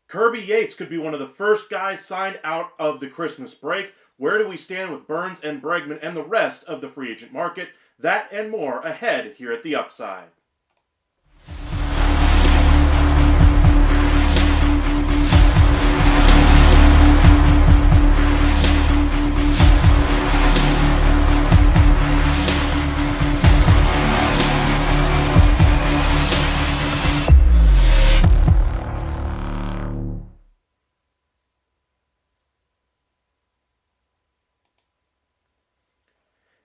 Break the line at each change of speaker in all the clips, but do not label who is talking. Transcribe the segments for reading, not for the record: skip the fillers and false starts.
Kirby Yates could be one of the first guys signed out of the Christmas break. Where do we stand with Burns and Bregman and the rest of the free agent market? That and more ahead here at The Upside.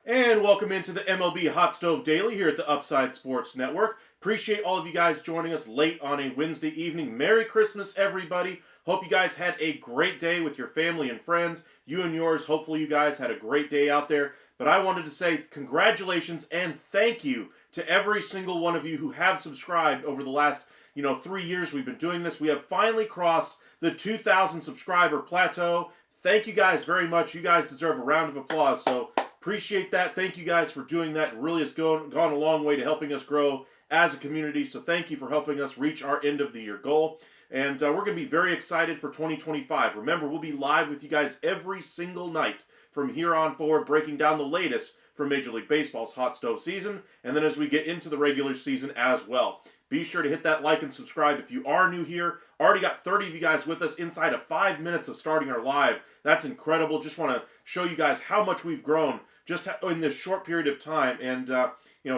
And welcome into the MLB Hot Stove Daily here at the Upside Sports Network. Appreciate all of you guys joining us late on a Wednesday evening. Merry Christmas, everybody. Hope you guys had a great day with your family and friends. You and yours, hopefully you guys had a great day out there. But I wanted to say congratulations and thank you to every single one of you who have subscribed over the last 3 years we've been doing this. We have finally crossed the 2,000 subscriber plateau. Thank you guys very much. You guys deserve a round of applause. So appreciate that. Thank you guys for doing that. It really has gone a long way to helping us grow as a community. So thank you for helping us reach our end of the year goal. And we're going to be very excited for 2025. Remember, we'll be live with you guys every single night from here on forward, breaking down the latest from Major League Baseball's hot stove season. And then as we get into the regular season as well. Be sure to hit that like and subscribe if you are new here. Already got 30 of you guys with us inside of 5 minutes of starting our live. That's incredible. Just want to show you guys how much we've grown just in this short period of time. And,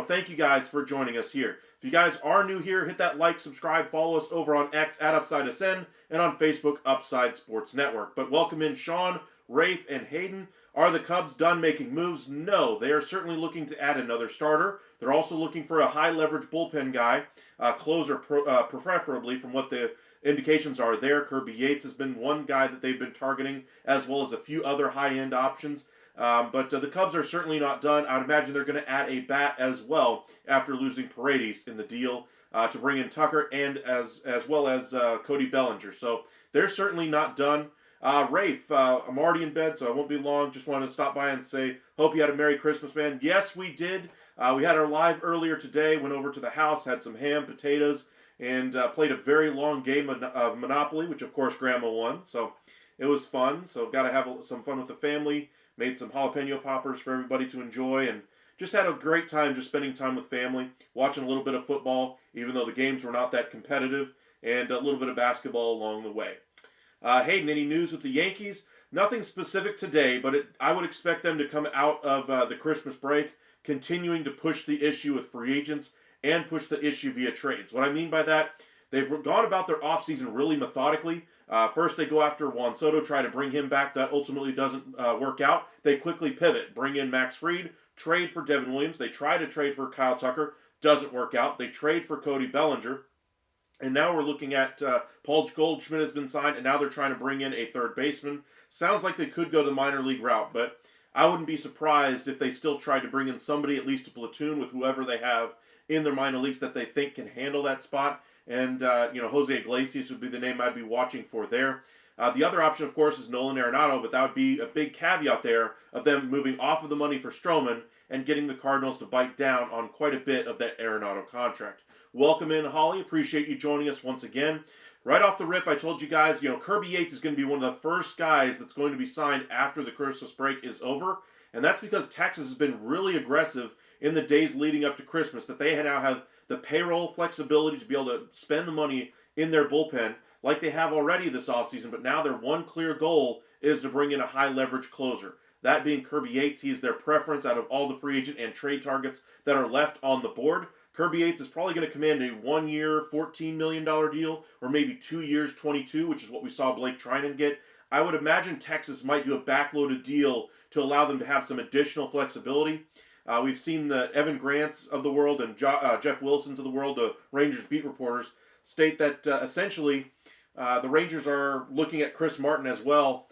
thank you guys for joining us here. If you guys are new here, hit that like, subscribe, follow us over on X at UpsideSN and on Facebook, Upside Sports Network. But welcome in Sean, Rafe, and Hayden. Are the Cubs done making moves? No, they are certainly looking to add another starter. They're also looking for a high-leverage bullpen guy, closer preferably from what the indications are there. Kirby Yates has been one guy that they've been targeting, as well as a few other high-end options. But the Cubs are certainly not done. I would imagine they're going to add a bat as well after losing Paredes in the deal to bring in Tucker and as well as Cody Bellinger. So they're certainly not done. Rafe, I'm already in bed, so I won't be long. Just wanted to stop by and say, hope you had a Merry Christmas, man. Yes, we did. We had our live earlier today, went over to the house, had some ham, potatoes, and played a very long game of Monopoly, which of course Grandma won. So it was fun. So got to have some fun with the family. Made some jalapeno poppers for everybody to enjoy, and just had a great time just spending time with family, watching a little bit of football, even though the games were not that competitive, and a little bit of basketball along the way. Hayden, any news with the Yankees? Nothing specific today, but I would expect them to come out of the Christmas break continuing to push the issue with free agents and push the issue via trades. What I mean by that, they've gone about their offseason really methodically. First, they go after Juan Soto, try to bring him back. That ultimately doesn't work out. They quickly pivot, bring in Max Fried, trade for Devin Williams. They try to trade for Kyle Tucker, doesn't work out. They trade for Cody Bellinger. And now we're looking at Paul Goldschmidt has been signed, and now they're trying to bring in a third baseman. Sounds like they could go the minor league route, but I wouldn't be surprised if they still tried to bring in somebody, at least a platoon with whoever they have in their minor leagues that they think can handle that spot. And, Jose Iglesias would be the name I'd be watching for there. The other option, of course, is Nolan Arenado, but that would be a big caveat there of them moving off of the money for Stroman and getting the Cardinals to bite down on quite a bit of that Arenado contract. Welcome in, Holly. Appreciate you joining us once again. Right off the rip, I told you guys, Kirby Yates is going to be one of the first guys that's going to be signed after the Christmas break is over. And that's because Texas has been really aggressive in the days leading up to Christmas, that they now have the payroll flexibility to be able to spend the money in their bullpen like they have already this offseason. But now their one clear goal is to bring in a high leverage closer. That being Kirby Yates. He is their preference out of all the free agent and trade targets that are left on the board. Kirby Yates is probably going to command a 1 year, $14 million deal, or maybe 2 years, $22 million, which is what we saw Blake Trinan get. I would imagine Texas might do a backloaded deal to allow them to have some additional flexibility. We've seen the Evan Grants of the world and Jeff Wilsons of the world, the Rangers beat reporters, state that essentially the Rangers are looking at Chris Martin as well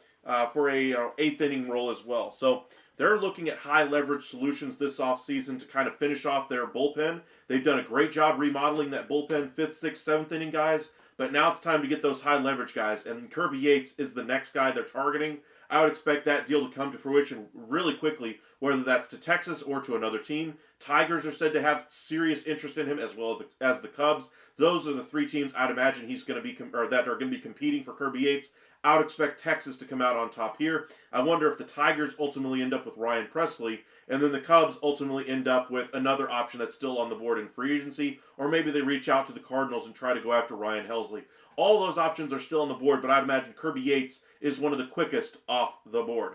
for a eighth inning role as well. So they're looking at high leverage solutions this offseason to kind of finish off their bullpen. They've done a great job remodeling that bullpen, 5th, 6th, 7th inning guys, but now it's time to get those high leverage guys, and Kirby Yates is the next guy they're targeting. I would expect that deal to come to fruition really quickly, whether that's to Texas or to another team. Tigers are said to have serious interest in him, as well as the Cubs. Those are the 3 teams I'd imagine he's going to be that are going to be competing for Kirby Yates. I would expect Texas to come out on top here. I wonder if the Tigers ultimately end up with Ryan Presley, and then the Cubs ultimately end up with another option that's still on the board in free agency, or maybe they reach out to the Cardinals and try to go after Ryan Helsley. All those options are still on the board, but I'd imagine Kirby Yates is one of the quickest off the board.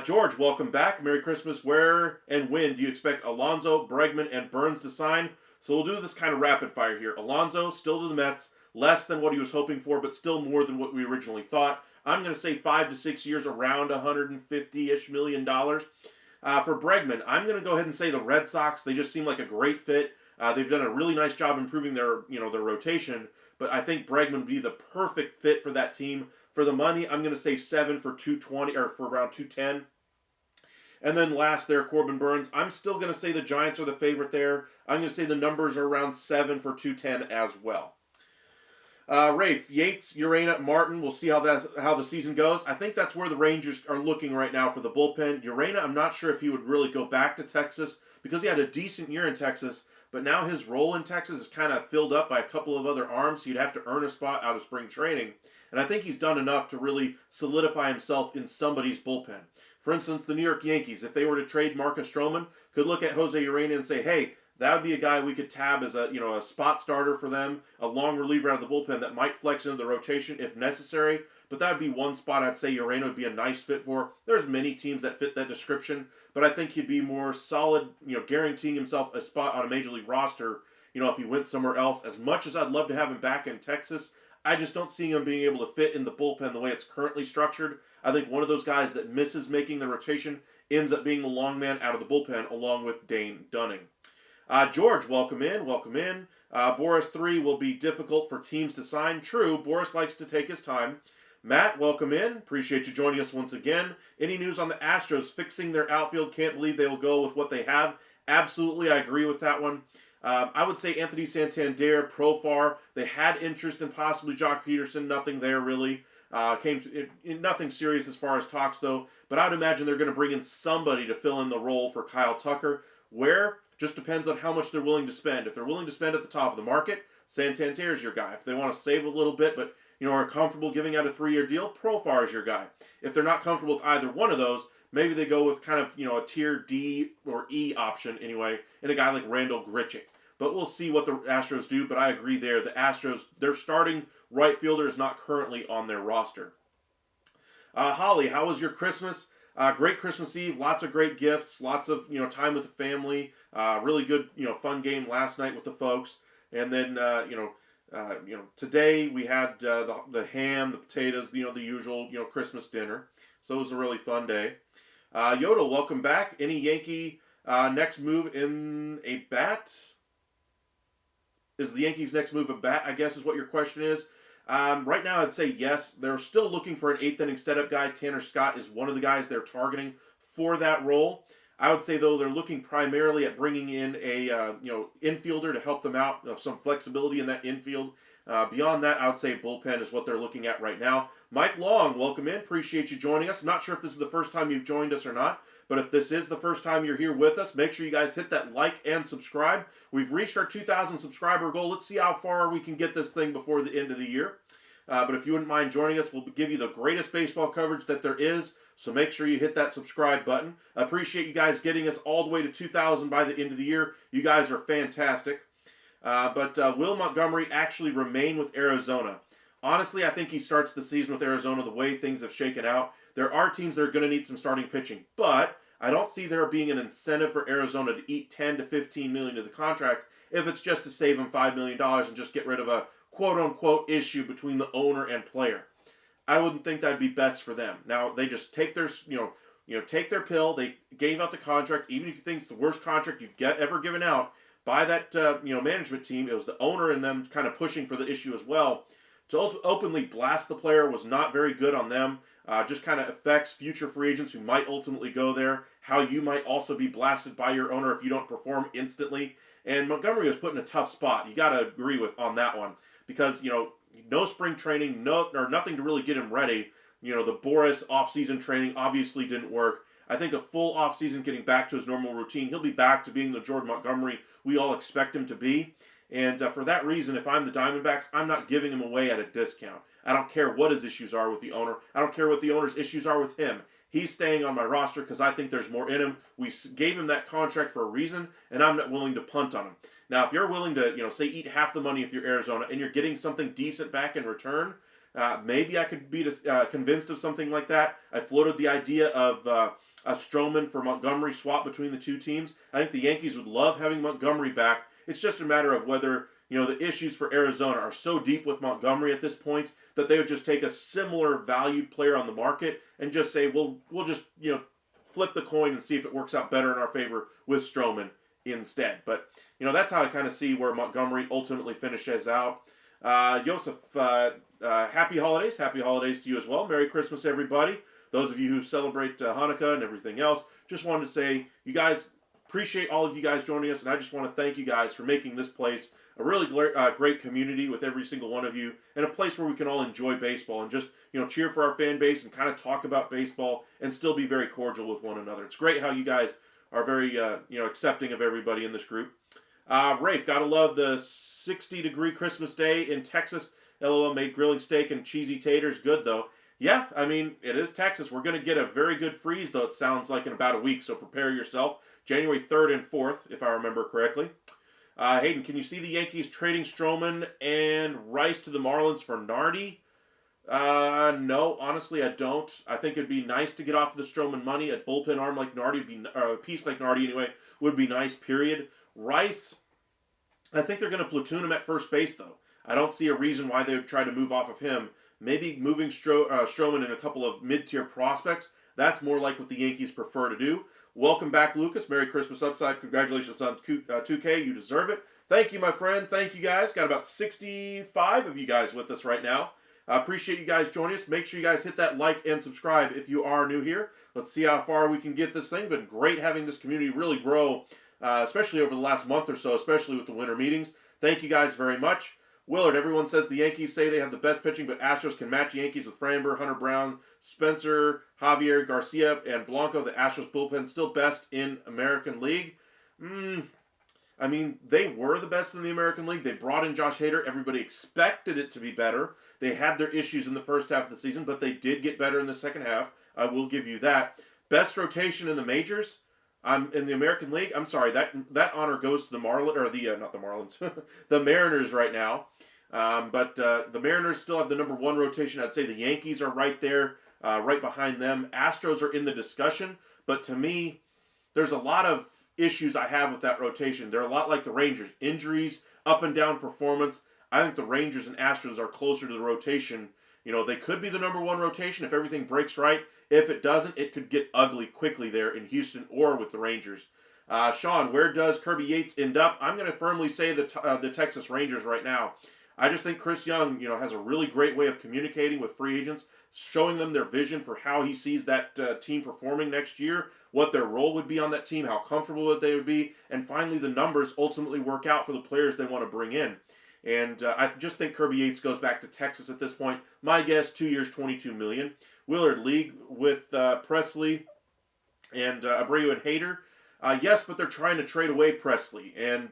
George, welcome back. Merry Christmas. Where and when do you expect Alonzo, Bregman, and Burns to sign? So we'll do this kind of rapid fire here. Alonzo, still to the Mets. Less than what he was hoping for, but still more than what we originally thought. I'm going to say 5 to 6 years, around $150-ish million. For Bregman, I'm going to go ahead and say the Red Sox. They just seem like a great fit. They've done a really nice job improving their rotation, but I think Bregman would be the perfect fit for that team. For the money, I'm going to say 7 for 220 or for around 210. And then last there, Corbin Burns. I'm still going to say the Giants are the favorite there. I'm going to say the numbers are around 7 for 210 as well. Rafe, Yates, Urena, Martin. We'll see how the season goes. I think that's where the Rangers are looking right now for the bullpen. Urena, I'm not sure if he would really go back to Texas because he had a decent year in Texas, but now his role in Texas is kind of filled up by a couple of other arms. He'd have to earn a spot out of spring training, and I think he's done enough to really solidify himself in somebody's bullpen. For instance, the New York Yankees, if they were to trade Marcus Stroman, could look at Jose Urena and say, hey, that would be a guy we could tab as a spot starter for them, a long reliever out of the bullpen that might flex into the rotation if necessary. But that would be one spot I'd say Urena would be a nice fit for. There's many teams that fit that description, but I think he'd be more solid, guaranteeing himself a spot on a major league roster, if he went somewhere else. As much as I'd love to have him back in Texas, I just don't see him being able to fit in the bullpen the way it's currently structured. I think one of those guys that misses making the rotation ends up being the long man out of the bullpen along with Dane Dunning. George, welcome in. Boris 3 will be difficult for teams to sign. True, Boris likes to take his time. Matt, welcome in. Appreciate you joining us once again. Any news on the Astros fixing their outfield? Can't believe they will go with what they have. Absolutely, I agree with that one. I would say Anthony Santander, Profar. They had interest in possibly Jock Peterson. Nothing there really. Nothing serious as far as talks though. But I would imagine they're going to bring in somebody to fill in the role for Kyle Tucker. Where? Just depends on how much they're willing to spend. If they're willing to spend at the top of the market, Santander's your guy. If they want to save a little bit, but are comfortable giving out a 3-year deal, Profar is your guy. If they're not comfortable with either one of those, maybe they go with kind of a tier D or E option anyway, and a guy like Randall Grichuk. But we'll see what the Astros do. But I agree there. The Astros, their starting right fielder is not currently on their roster. Holly, how was your Christmas? Great Christmas Eve. Lots of great gifts. Lots of time with the family. Really good fun game last night with the folks. And then today we had the ham, the potatoes, the usual Christmas dinner. So it was a really fun day. Yoda, welcome back. Any Yankee next move in a bat? Is the Yankees' next move a bat, I guess is what your question is. Right now, I'd say yes. They're still looking for an 8th-inning setup guy. Tanner Scott is one of the guys they're targeting for that role. I would say, though, they're looking primarily at bringing in a infielder to help them out, some flexibility in that infield. Beyond that, I would say bullpen is what they're looking at right now. Mike Long, welcome in. Appreciate you joining us. I'm not sure if this is the first time you've joined us or not, but if this is the first time you're here with us, make sure you guys hit that like and subscribe. We've reached our 2,000 subscriber goal. Let's see how far we can get this thing before the end of the year. But if you wouldn't mind joining us, we'll give you the greatest baseball coverage that there is. So make sure you hit that subscribe button. I appreciate you guys getting us all the way to 2,000 by the end of the year. You guys are fantastic. But will Montgomery actually remain with Arizona? Honestly, I think he starts the season with Arizona the way things have shaken out. There are teams that are going to need some starting pitching, but I don't see there being an incentive for Arizona to eat $10 to $15 million of the contract if it's just to save him $5 million and just get rid of a quote-unquote issue between the owner and player. I wouldn't think that'd be best for them. Now, they just take their, take their pill. They gave out the contract, even if you think it's the worst contract you've ever given out by that, management team. It was the owner and them kind of pushing for the issue as well. To openly blast the player was not very good on them. Just kind of affects future free agents who might ultimately go there. How you might also be blasted by your owner if you don't perform instantly. And Montgomery was put in a tough spot. You got to agree with on that one because no spring training, nothing to really get him ready. The Boris offseason training obviously didn't work. I think a full offseason getting back to his normal routine, he'll be back to being the Jordan Montgomery we all expect him to be. And for that reason, if I'm the Diamondbacks, I'm not giving him away at a discount. I don't care what his issues are with the owner. I don't care what the owner's issues are with him. He's staying on my roster because I think there's more in him. We gave him that contract for a reason, and I'm not willing to punt on him. Now, if you're willing to, say, eat half the money if you're Arizona, and you're getting something decent back in return, maybe I could be convinced of something like that. I floated the idea of a Stroman for Montgomery swap between the two teams. I think the Yankees would love having Montgomery back. It's just a matter of whether, the issues for Arizona are so deep with Montgomery at this point that they would just take a similar valued player on the market and just say, we'll just, flip the coin and see if it works out better in our favor with Stroman instead. But, that's how I kind of see where Montgomery ultimately finishes out. Joseph, happy holidays. Happy holidays to you as well. Merry Christmas, everybody. Those of you who celebrate Hanukkah and everything else, just wanted to say, you guys, appreciate all of you guys joining us, and I just want to thank you guys for making this place a really great community with every single one of you, and a place where we can all enjoy baseball and just, cheer for our fan base and kind of talk about baseball and still be very cordial with one another. It's great how you guys are very, accepting of everybody in this group. Rafe, gotta love the 60-degree Christmas day in Texas. LOL made grilling steak and cheesy taters. Good, though. Yeah, I mean, it is Texas. We're going to get a very good freeze, though, it sounds like, in about a week, so prepare yourself. January 3rd and 4th, if I remember correctly. Hayden, can you see the Yankees trading Stroman and Rice to the Marlins for Nardi? No, honestly, I don't. I think it'd be nice to get off of the Stroman money. A bullpen arm like Nardi, or a piece like Nardi anyway, would be nice, period. Rice, I think they're going to platoon him at first base, though. I don't see a reason why they would try to move off of him. Maybe moving Stroman and a couple of mid-tier prospects. That's more like what the Yankees prefer to do. Welcome back, Lucas. Merry Christmas Upside. Congratulations on 2K. You deserve it. Thank you, my friend. Thank you, guys. Got about 65 of you guys with us right now. I appreciate you guys joining us. Make sure you guys hit that like and subscribe if you are new here. Let's see how far we can get this thing. Been great having this community really grow, especially over the last month or so, especially with the winter meetings. Thank you guys very much. Willard, everyone says the Yankees say they have the best pitching, but Astros can match Yankees with Framber, Hunter Brown, Spencer, Javier, Garcia, and Blanco. The Astros bullpen still best in American League. I mean, they were the best in the American League. They brought in Josh Hader. Everybody expected it to be better. They had their issues in the first half of the season, but they did get better in the second half. I will give you that. Best rotation in the majors. In the American League. I'm sorry, that honor goes to the Marlins, or the not the Marlins, the Mariners right now. But the Mariners still have the number one rotation. I'd say the Yankees are right there, right behind them. Astros are in the discussion, but to me, there's a lot of issues I have with that rotation. They're a lot like the Rangers. Injuries, up and down performance. I think the Rangers and Astros are closer to the rotation. You know, they could be the number one rotation if everything breaks right. If it doesn't, it could get ugly quickly there in Houston or with the Rangers. Sean, where does Kirby Yates end up? I'm going to firmly say the Texas Rangers right now. I just think Chris Young, has a really great way of communicating with free agents, showing them their vision for how he sees that team performing next year, what their role would be on that team, how comfortable that they would be, and finally the numbers ultimately work out for the players they want to bring in. And I just think Kirby Yates goes back to Texas at this point. My guess, 2 years, $22 million. Willard League with Presley and Abreu and Hader. Yes, but they're trying to trade away Presley. And,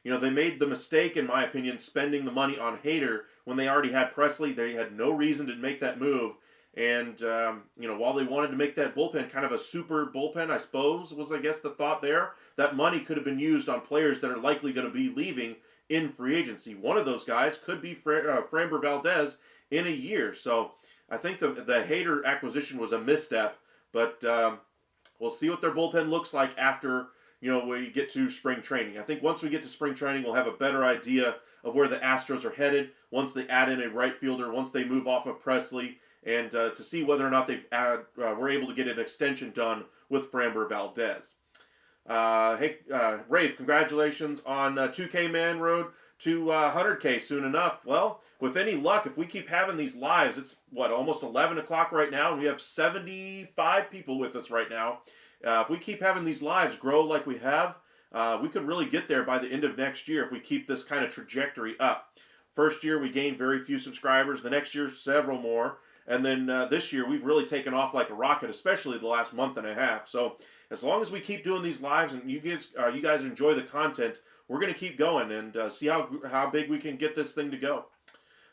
they made the mistake, in my opinion, spending the money on Hader when they already had Presley. They had no reason to make that move. And, while they wanted to make that bullpen kind of a super bullpen, I suppose, was, I guess, the thought there, that money could have been used on players that are likely going to be leaving in free agency. One of those guys could be Framber Valdez in a year. So I think the Hader acquisition was a misstep, but we'll see what their bullpen looks like after we get to spring training. I think once we get to spring training, we'll have a better idea of where the Astros are headed once they add in a right fielder, once they move off of Presley, and to see whether or not we're able to get an extension done with Framber Valdez. Hey, Rafe, congratulations on 2K Man Road to 100K soon enough. Well, with any luck, if we keep having these lives, it's, almost 11 o'clock right now, and we have 75 people with us right now. If we keep having these lives grow like we have, we could really get there by the end of next year if we keep this kind of trajectory up. First year, we gained very few subscribers. The next year, several more. And then this year, we've really taken off like a rocket, especially the last month and a half. So as long as we keep doing these lives and you guys enjoy the content, we're going to keep going and see how big we can get this thing to go.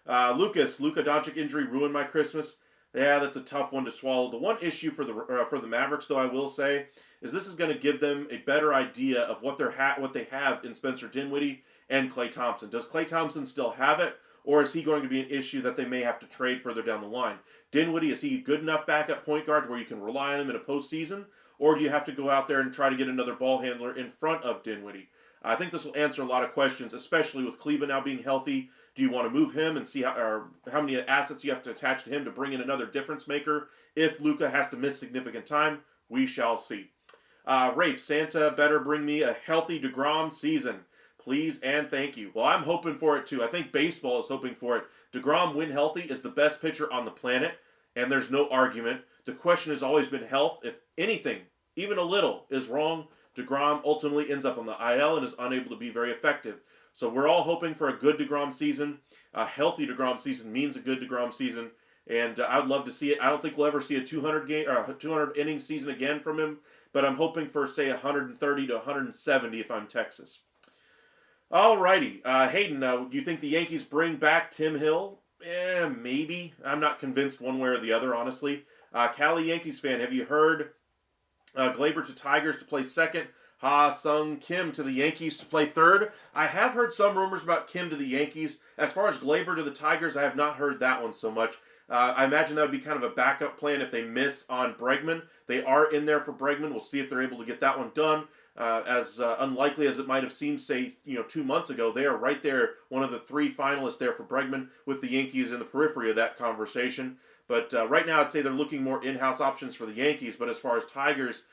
Luka Doncic injury ruined my Christmas. Yeah, that's a tough one to swallow. The one issue for the Mavericks, though, I will say, is this is going to give them a better idea of what they have in Spencer Dinwiddie and Klay Thompson. Does Klay Thompson still have it? Or is he going to be an issue that they may have to trade further down the line? Dinwiddie, is he a good enough backup point guard where you can rely on him in a postseason? Or do you have to go out there and try to get another ball handler in front of Dinwiddie? I think this will answer a lot of questions, especially with Kleber now being healthy. Do you want to move him and see how many assets you have to attach to him to bring in another difference maker? If Luka has to miss significant time, we shall see. Rafe, Santa better bring me a healthy DeGrom season. Please and thank you. Well, I'm hoping for it too. I think baseball is hoping for it. DeGrom, when healthy, is the best pitcher on the planet, and there's no argument. The question has always been health. If anything, even a little, is wrong, DeGrom ultimately ends up on the IL and is unable to be very effective. So we're all hoping for a good DeGrom season. A healthy DeGrom season means a good DeGrom season, and I'd love to see it. I don't think we'll ever see a 200 inning season again from him, but I'm hoping for, say, 130 to 170 if I'm Texas. Alrighty, Hayden, do you think the Yankees bring back Tim Hill? Maybe. I'm not convinced one way or the other, honestly. Cali Yankees fan, have you heard Gleyber to Tigers to play second? Ha-Sung Kim to the Yankees to play third? I have heard some rumors about Kim to the Yankees. As far as Gleyber to the Tigers, I have not heard that one so much. I imagine that would be kind of a backup plan if they miss on Bregman. They are in there for Bregman. We'll see if they're able to get that one done. As unlikely as it might have seemed, say, 2 months ago, they are right there, one of the 3 finalists there for Bregman, with the Yankees in the periphery of that conversation. But right now, I'd say they're looking more in-house options for the Yankees. But as far as Tigers,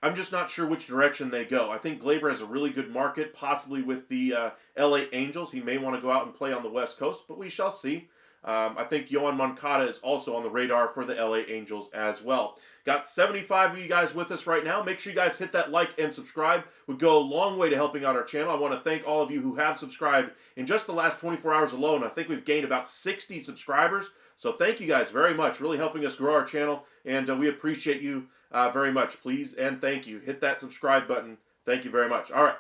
I'm just not sure which direction they go. I think Gleyber has a really good market, possibly with the LA Angels. He may want to go out and play on the West Coast, but we shall see. I think Yohan Moncada is also on the radar for the LA Angels as well. Got 75 of you guys with us right now. Make sure you guys hit that like and subscribe. Would go a long way to helping out our channel. I want to thank all of you who have subscribed. In just the last 24 hours alone, I think we've gained about 60 subscribers. So thank you guys very much. Really helping us grow our channel. And we appreciate you very much. Please and thank you. Hit that subscribe button. Thank you very much. All right.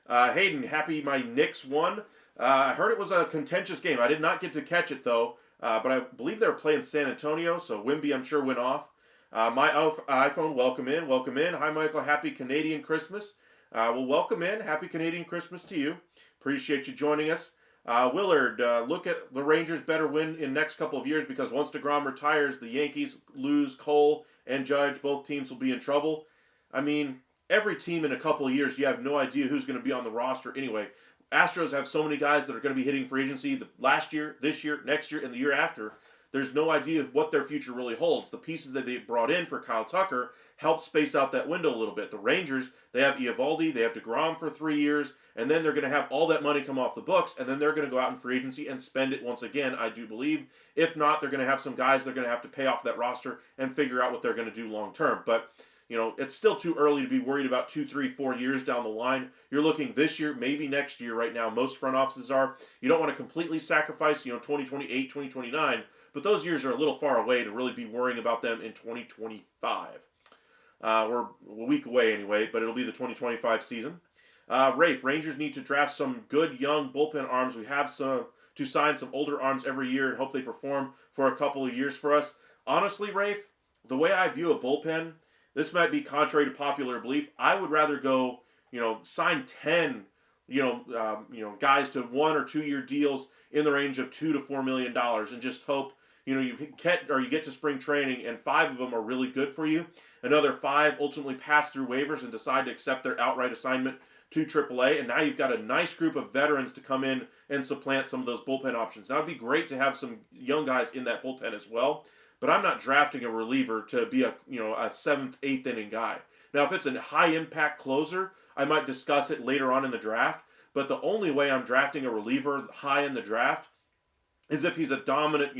Hayden, happy my Knicks won. I heard it was a contentious game. I did not get to catch it though, but I believe they were playing San Antonio, so Wimby I'm sure went off. My iPhone, welcome in, welcome in. Hi Michael, happy Canadian Christmas. Well, welcome in, happy Canadian Christmas to you. Appreciate you joining us. Willard, look at the Rangers better win in next couple of years because once DeGrom retires, the Yankees lose Cole and Judge. Both teams will be in trouble. I mean, every team in a couple of years, you have no idea who's going to be on the roster anyway. Astros have so many guys that are going to be hitting free agency last year, this year, next year, and the year after. There's no idea what their future really holds. The pieces that they brought in for Kyle Tucker help space out that window a little bit. The Rangers, they have Eovaldi, they have DeGrom for 3 years, and then they're going to have all that money come off the books, and then they're going to go out in free agency and spend it once again, I do believe. If not, they're going to have some guys they're going to have to pay off that roster and figure out what they're going to do long term. But it's still too early to be worried about 2, 3, 4 years down the line. You're looking this year, maybe next year right now. Most front offices are. You don't want to completely sacrifice, 2028, 2029, but those years are a little far away to really be worrying about them in 2025. We're a week away anyway, but it'll be the 2025 season. Rafe, Rangers need to draft some good young bullpen arms. We have to sign some older arms every year and hope they perform for a couple of years for us. Honestly, Rafe, the way I view a bullpen, this might be contrary to popular belief. I would rather go, sign 10, guys to 1 or 2 year deals in the range of $2 to $4 million and just hope, you get to spring training and 5 of them are really good for you. Another 5 ultimately pass through waivers and decide to accept their outright assignment to AAA, and now you've got a nice group of veterans to come in and supplant some of those bullpen options. Now it'd be great to have some young guys in that bullpen as well. But I'm not drafting a reliever to be a 7th, 8th inning guy. Now, if it's a high impact closer, I might discuss it later on in the draft. But the only way I'm drafting a reliever high in the draft is if he's a dominant,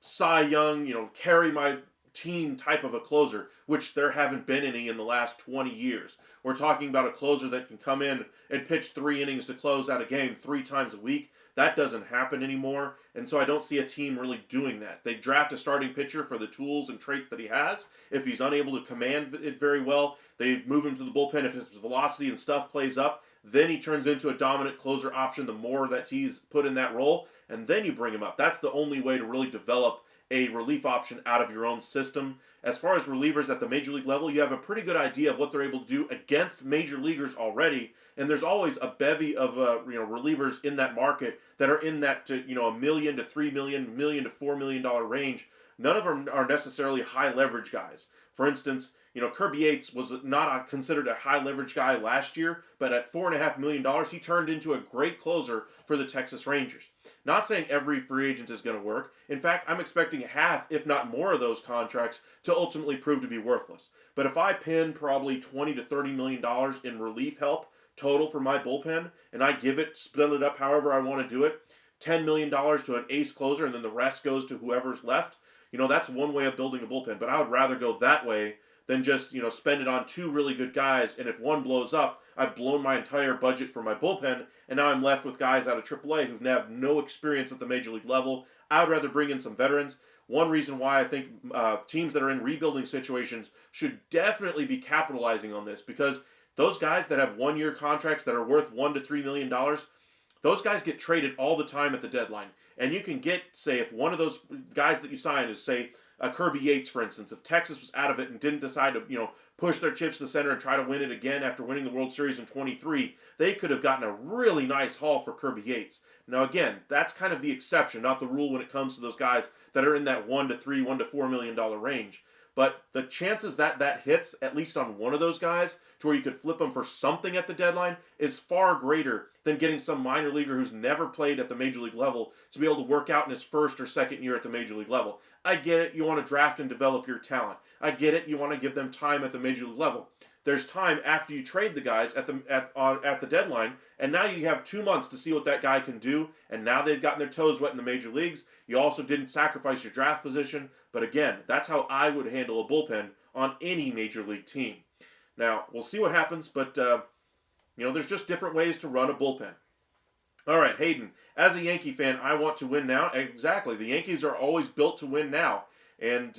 Cy Young, carry my team type of a closer, which there haven't been any in the last 20 years. We're talking about a closer that can come in and pitch 3 innings to close out a game 3 times a week. That doesn't happen anymore, and so I don't see a team really doing that. They draft a starting pitcher for the tools and traits that he has. If he's unable to command it very well, they move him to the bullpen. If his velocity and stuff plays up, then he turns into a dominant closer option the more that he's put in that role, and then you bring him up. That's the only way to really develop a relief option out of your own system. As far as relievers at the major league level, you have a pretty good idea of what they're able to do against major leaguers already, and there's always a bevy of relievers in that market that are in that $1 million to $3 million, $1 million to $4 million range. None of them are necessarily high leverage guys. For instance, Kirby Yates was not considered a high leverage guy last year, but at $4.5 million, he turned into a great closer for the Texas Rangers. Not saying every free agent is going to work. In fact, I'm expecting half, if not more, of those contracts to ultimately prove to be worthless. But if I pin probably $20 to $30 million in relief help total for my bullpen, and I split it up however I want to do it, $10 million to an ace closer, and then the rest goes to whoever's left, that's one way of building a bullpen. But I would rather go that way than just, spend it on 2 really good guys, and if one blows up, I've blown my entire budget for my bullpen, and now I'm left with guys out of AAA who have no experience at the major league level. I would rather bring in some veterans. One reason why I think teams that are in rebuilding situations should definitely be capitalizing on this, because those guys that have 1-year contracts that are worth $1 to $3 million, those guys get traded all the time at the deadline. And you can get, say, if one of those guys that you sign is, say, Kirby Yates, for instance, if Texas was out of it and didn't decide to, push their chips to the center and try to win it again after winning the World Series in 23, they could have gotten a really nice haul for Kirby Yates. Now, again, that's kind of the exception, not the rule when it comes to those guys that are in that $1 to $3, $1 to $4 million range. But the chances that hits, at least on one of those guys, to where you could flip them for something at the deadline, is far greater than getting some minor leaguer who's never played at the major league level to be able to work out in his 1st or 2nd year at the major league level. I get it, you want to draft and develop your talent. I get it, you want to give them time at the major league level. There's time after you trade the guys at the deadline, and now you have 2 months to see what that guy can do, and now they've gotten their toes wet in the major leagues. You also didn't sacrifice your draft position, but again, that's how I would handle a bullpen on any major league team. Now, we'll see what happens, but there's just different ways to run a bullpen. All right, Hayden, as a Yankee fan, I want to win now. Exactly, the Yankees are always built to win now. And,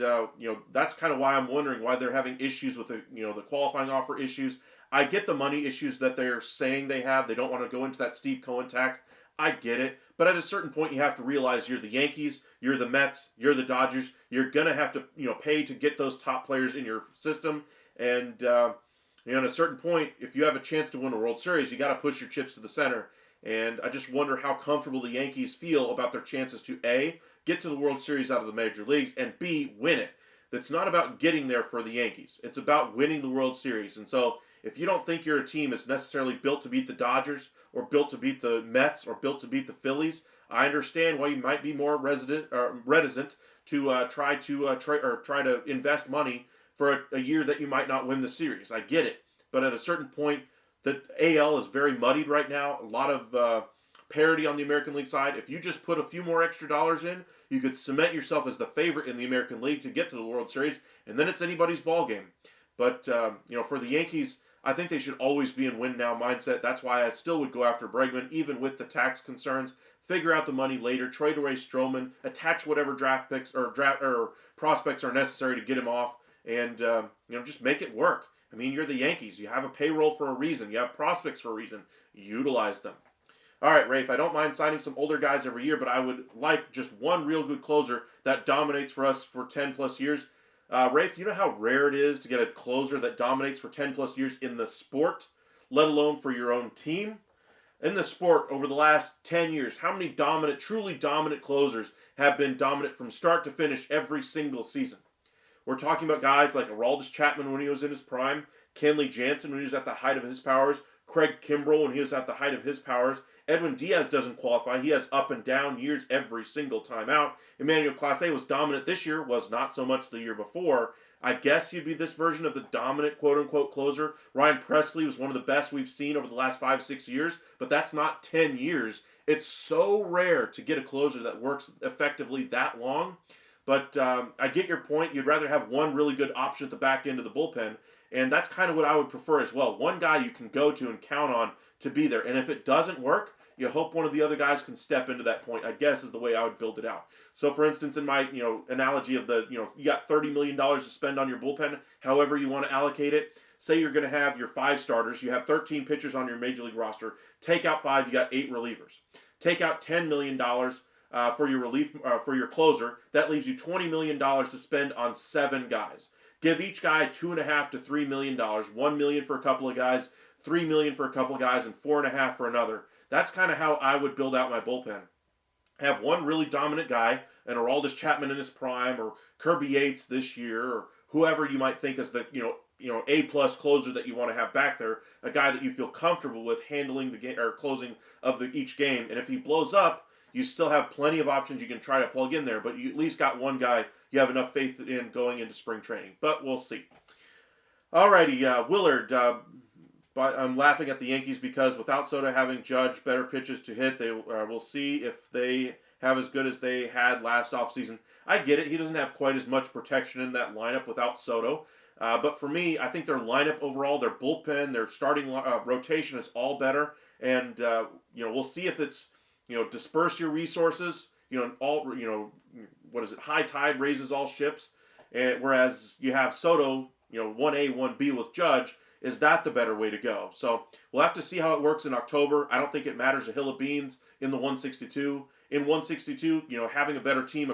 that's kind of why I'm wondering why they're having issues with the qualifying offer issues. I get the money issues that they're saying they have. They don't want to go into that Steve Cohen tax. I get it. But at a certain point, you have to realize you're the Yankees, you're the Mets, you're the Dodgers. You're going to have to, pay to get those top players in your system. And, at a certain point, if you have a chance to win a World Series, you got to push your chips to the center. And I just wonder how comfortable the Yankees feel about their chances to A, get to the World Series out of the major leagues, and B, win it. That's not about getting there for the Yankees. It's about winning the World Series. And so if you don't think your team is necessarily built to beat the Dodgers or built to beat the Mets or built to beat the Phillies, I understand why you might be more reticent to try to invest money for a year that you might not win the series. I get it. But at a certain point, the AL is very muddied right now. A lot of parity on the American League side. If you just put a few more extra dollars in, you could cement yourself as the favorite in the American League to get to the World Series, and then it's anybody's ball game. But for the Yankees, I think they should always be in win now mindset. That's why I still would go after Bregman, even with the tax concerns. Figure out the money later, trade away Stroman, attach whatever draft picks or prospects are necessary to get him off, and just make it work. I mean, you're the Yankees. You have a payroll for a reason. You have prospects for a reason. Utilize them. All right, Rafe, I don't mind signing some older guys every year, but I would like just one real good closer that dominates for us for 10 plus years. Rafe, you know how rare it is to get a closer that dominates for 10 plus years in the sport, let alone for your own team? In the sport, over the last 10 years, how many truly dominant closers have been dominant from start to finish every single season? We're talking about guys like Aroldis Chapman when he was in his prime, Kenley Jansen when he was at the height of his powers, Craig Kimbrell when he was at the height of his powers. Edwin Diaz doesn't qualify. He has up and down years every single time out. Emmanuel Clase was dominant this year, was not so much the year before. I guess you'd be this version of the dominant quote-unquote closer. Ryan Presley was one of the best we've seen over the last 5-6 years, but that's not 10 years. It's so rare to get a closer that works effectively that long. But I get your point. You'd rather have one really good option at the back end of the bullpen, and that's kind of what I would prefer as well. One guy you can go to and count on to be there. And if it doesn't work, you hope one of the other guys can step into that point, I guess, is the way I would build it out. So, for instance, in my analogy of you got $30 million to spend on your bullpen, however you want to allocate it. Say you're going to have your 5 starters. You have 13 pitchers on your Major League roster. Take out 5, you got 8 relievers. Take out $10 million for your closer. That leaves you $20 million to spend on 7 guys. Give each guy $2.5 to $3 million. $1 million for a couple of guys, $3 million for a couple of guys, and $4.5 million for another. That's kind of how I would build out my bullpen. Have one really dominant guy, an Aroldis Chapman in his prime, or Kirby Yates this year, or whoever you might think is the A+ closer that you want to have back there, a guy that you feel comfortable with handling the game or closing of each game. And if he blows up, you still have plenty of options you can try to plug in there, but you at least got one guy you have enough faith in going into spring training. But we'll see. Alrighty, Willard. But I'm laughing at the Yankees because without Soto having Judge better pitches to hit, we'll see if they have as good as they had last offseason. I get it. He doesn't have quite as much protection in that lineup without Soto. But for me, I think their lineup overall, their bullpen, their starting rotation is all better. And, we'll see if it's, disperse your resources. High tide raises all ships. Whereas you have Soto, 1A, 1B with Judge. Is that the better way to go? So we'll have to see how it works in October. I don't think it matters a hill of beans in the 162. In 162, having a better team,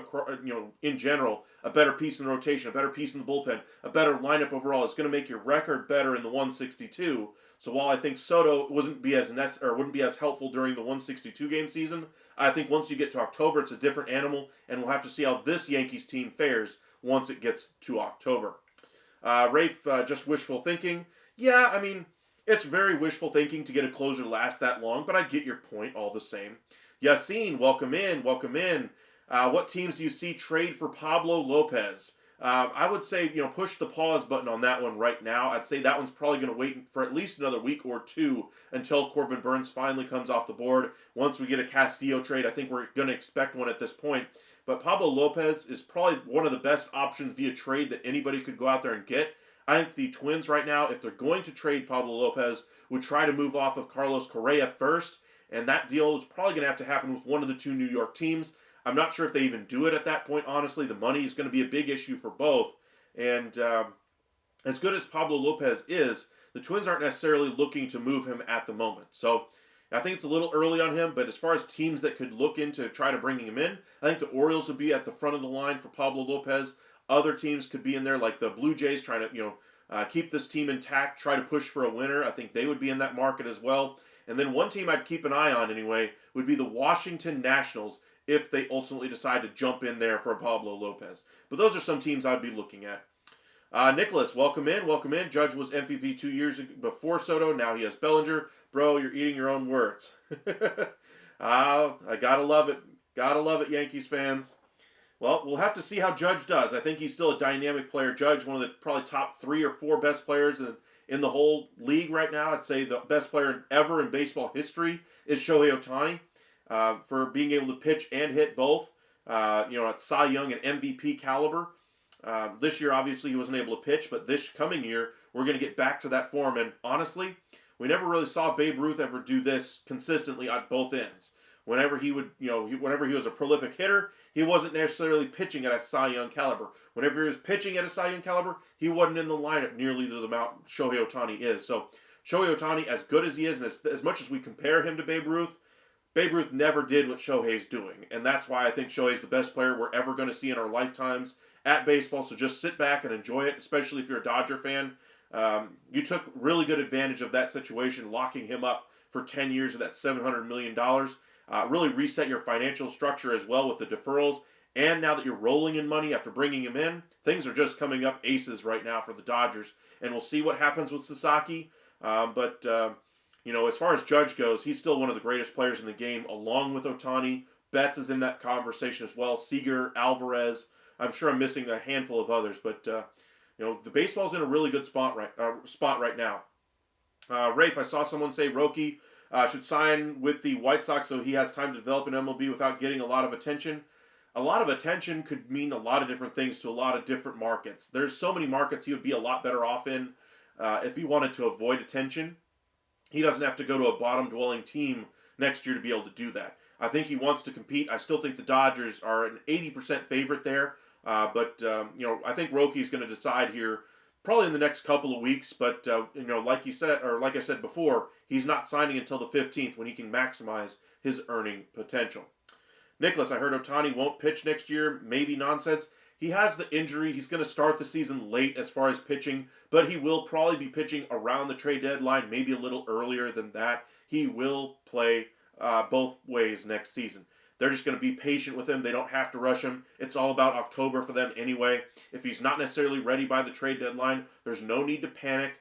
in general, a better piece in the rotation, a better piece in the bullpen, a better lineup overall is going to make your record better in the 162. So while I think Soto wouldn't be as helpful during the 162 game season, I think once you get to October, it's a different animal, and we'll have to see how this Yankees team fares once it gets to October. Rafe, just wishful thinking. Yeah, I mean, it's very wishful thinking to get a closer last that long, but I get your point all the same. Yassine, welcome in. What teams do you see trade for Pablo Lopez? I would say, push the pause button on that one right now. I'd say that one's probably going to wait for at least another week or 2 until Corbin Burns finally comes off the board. Once we get a Castillo trade, I think we're going to expect one at this point. But Pablo Lopez is probably one of the best options via trade that anybody could go out there and get. I think the Twins right now, if they're going to trade Pablo Lopez, would try to move off of Carlos Correa first, and that deal is probably going to have to happen with one of the 2 New York teams. I'm not sure if they even do it at that point, honestly. The money is going to be a big issue for both, and as good as Pablo Lopez is, the Twins aren't necessarily looking to move him at the moment. So I think it's a little early on him, but as far as teams that could look into try to bringing him in, I think the Orioles would be at the front of the line for Pablo Lopez. Other teams could be in there, like the Blue Jays, trying to keep this team intact, try to push for a winner. I think they would be in that market as well. And then one team I'd keep an eye on anyway would be the Washington Nationals if they ultimately decide to jump in there for Pablo Lopez. But those are some teams I'd be looking at. Nicholas, welcome in, welcome in. Judge was MVP 2 years before Soto. Now he has Bellinger. Bro, you're eating your own words. I gotta love it. Gotta love it, Yankees fans. Well, we'll have to see how Judge does. I think he's still a dynamic player. Judge, one of the probably top 3 or 4 best players in the whole league right now. I'd say the best player ever in baseball history is Shohei Ohtani for being able to pitch and hit both. At Cy Young and MVP caliber. This year, obviously, he wasn't able to pitch, but this coming year, we're going to get back to that form. And honestly, we never really saw Babe Ruth ever do this consistently at both ends. Whenever he would, whenever he was a prolific hitter, he wasn't necessarily pitching at a Cy Young caliber. Whenever he was pitching at a Cy Young caliber, he wasn't in the lineup nearly to the amount Shohei Ohtani is. So Shohei Ohtani, as good as he is, and as much as we compare him to Babe Ruth never did what Shohei's doing. And that's why I think Shohei's the best player we're ever going to see in our lifetimes at baseball. So just sit back and enjoy it, especially if you're a Dodger fan. You took really good advantage of that situation, locking him up for 10 years of that $700 million. Really reset your financial structure as well with the deferrals. And now that you're rolling in money after bringing him in, things are just coming up aces right now for the Dodgers. And we'll see what happens with Sasaki. As far as Judge goes, he's still one of the greatest players in the game, along with Ohtani. Betts is in that conversation as well. Seager, Alvarez. I'm sure I'm missing a handful of others, but the baseball's in a really good spot right now. Rafe, I saw someone say Roki should sign with the White Sox so he has time to develop an MLB without getting a lot of attention. A lot of attention could mean a lot of different things to a lot of different markets. There's so many markets he would be a lot better off in if he wanted to avoid attention. He doesn't have to go to a bottom-dwelling team next year to be able to do that. I think he wants to compete. I still think the Dodgers are an 80% favorite there. I think Roki's going to decide here probably in the next couple of weeks. But, like I said before, he's not signing until the 15th when he can maximize his earning potential. Nicholas, I heard Ohtani won't pitch next year. Maybe nonsense. He has the injury. He's going to start the season late as far as pitching, but he will probably be pitching around the trade deadline, maybe a little earlier than that. He will play both ways next season. They're just going to be patient with him. They don't have to rush him. It's all about October for them anyway. If he's not necessarily ready by the trade deadline, there's no need to panic.